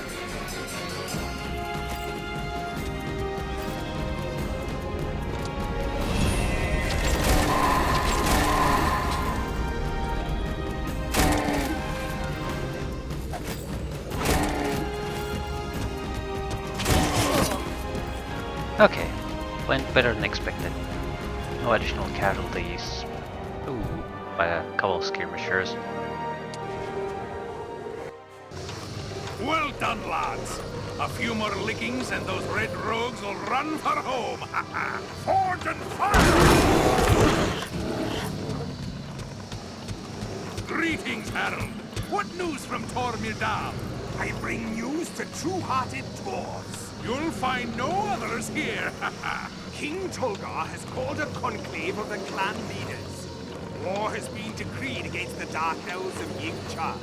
Okay, went better than expected. No additional casualties. Ooh, by a couple of skirmishers. Well done, lads. A few more lickings and those red rogues will run for home. Forge and fire! Greetings, Herald. What news from Tormir? I bring news to true-hearted dwarves. You'll find no others here. King Tulgar has called a conclave of the clan leaders. War has been decreed against the Dark Elves of Yigcha.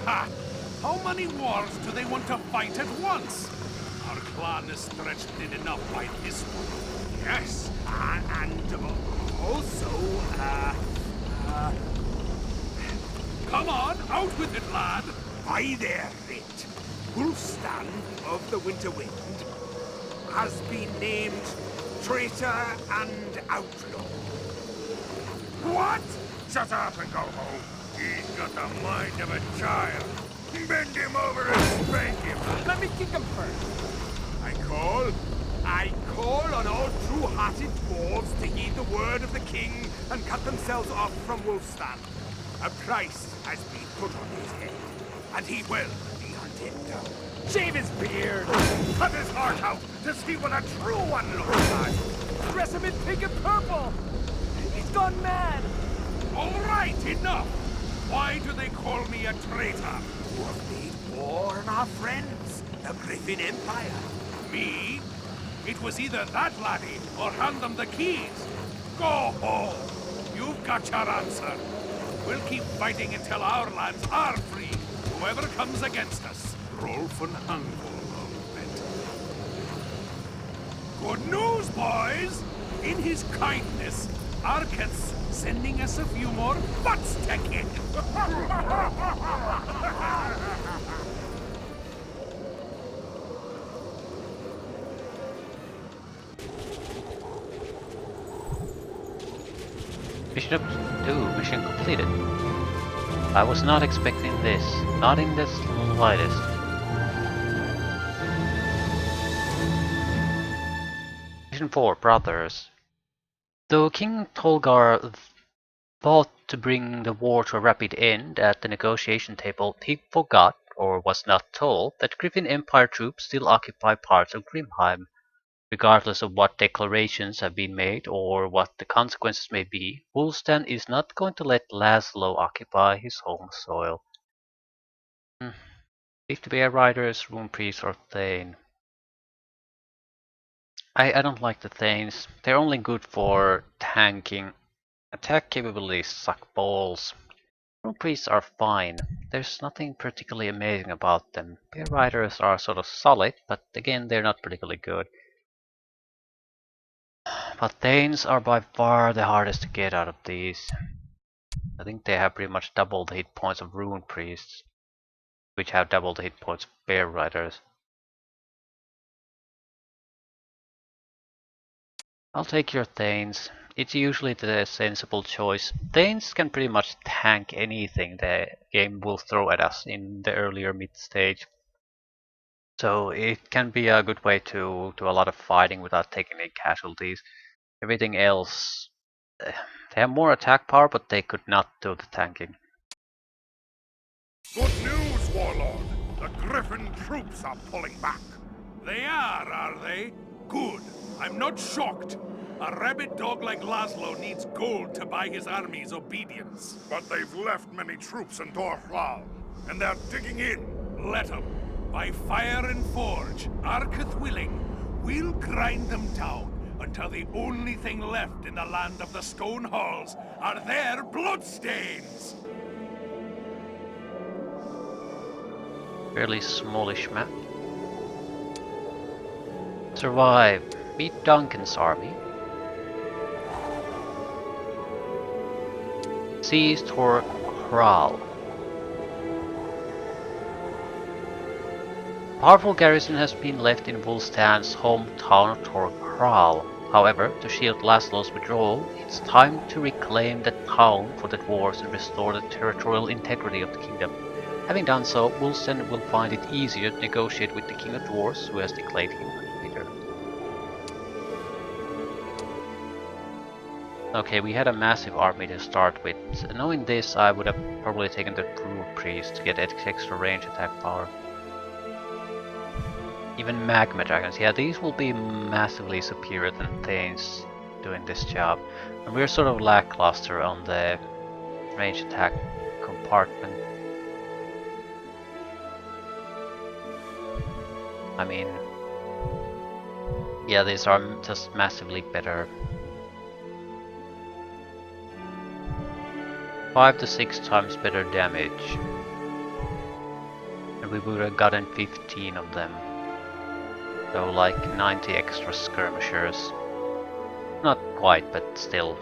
Ha! How many wars do they want to fight at once? Our clan is stretched thin enough by this one. Yes, and also, Come on, out with it, lad! by their writ, Wolfstan of the Winter Wind has been named traitor and outlaw. What? Shut up and go home. He's got the mind of a child. Bend him over and spank him. Let me kick him first. I call on all true-hearted dwarves to heed the word of the king and cut themselves off from Wolfstan. A price has been put on his head, and he will be hunted down. Shave his beard! Cut his heart out to see what a true one looks like. Dress him in pink and purple! He's gone mad! All right, enough. Why do they call me a traitor? Who have made war on our friends, the Griffin Empire. Me? It was either that laddie or hand them the keys. Go home. You've got your answer. We'll keep fighting until our lands are free. Whoever comes against us, roll for handful of it. Good news, boys! In his kindness, Arketh's sending us a few more butts to kick. Mission completed. I was not expecting this, not in the slightest. Mission 4, Brothers. Though King Tolgar thought to bring the war to a rapid end at the negotiation table, he forgot, or was not told, that Griffin Empire troops still occupy parts of Grimheim. Regardless of what declarations have been made or what the consequences may be, Wulstan is not going to let Laszlo occupy his home soil. If to be a riders, rune priest, or thane. I don't like the thanes. They're only good for tanking. Attack capabilities suck balls. Rune priests are fine. There's nothing particularly amazing about them. Bear riders are sort of solid, but again they're not particularly good. But Thanes are by far the hardest to get out of these. I think they have pretty much double the hit points of Rune Priests, which have double the hit points of Bear Riders. I'll take your Thanes. It's usually the sensible choice. Thanes can pretty much tank anything the game will throw at us in the earlier mid stage. So it can be a good way to do a lot of fighting without taking any casualties. Everything else, they have more attack power, but they could not do the tanking. Good news, Warlord. The Griffin troops are pulling back. They are they? Good. I'm not shocked. A rabid dog like Laszlo needs gold to buy his army's obedience. But they've left many troops in Dorflal, and they're digging in. Let them. By fire and forge, Arketh willing, we'll grind them down until the only thing left in the land of the stone halls are their bloodstains. Fairly smallish map. Survive. Meet Duncan's army. Seize Tor Hral. Powerful garrison has been left in Wulstan's hometown of Torghral. However, to shield Laszlo's withdrawal, it's time to reclaim the town for the dwarves and restore the territorial integrity of the kingdom. Having done so, Wulstan will find it easier to negotiate with the King of Dwarves, who has declared him leader. Okay, we had a massive army to start with. Knowing this, I would have probably taken the Brew Priest to get extra range attack power. Even Magma Dragons, yeah, these will be massively superior than Thanes doing this job. And we're sort of lackluster on the range attack compartment. I mean, yeah, these are just massively better. 5 to 6 times better damage. And we would have gotten 15 of them. So like 90 extra skirmishers. Not quite, but still.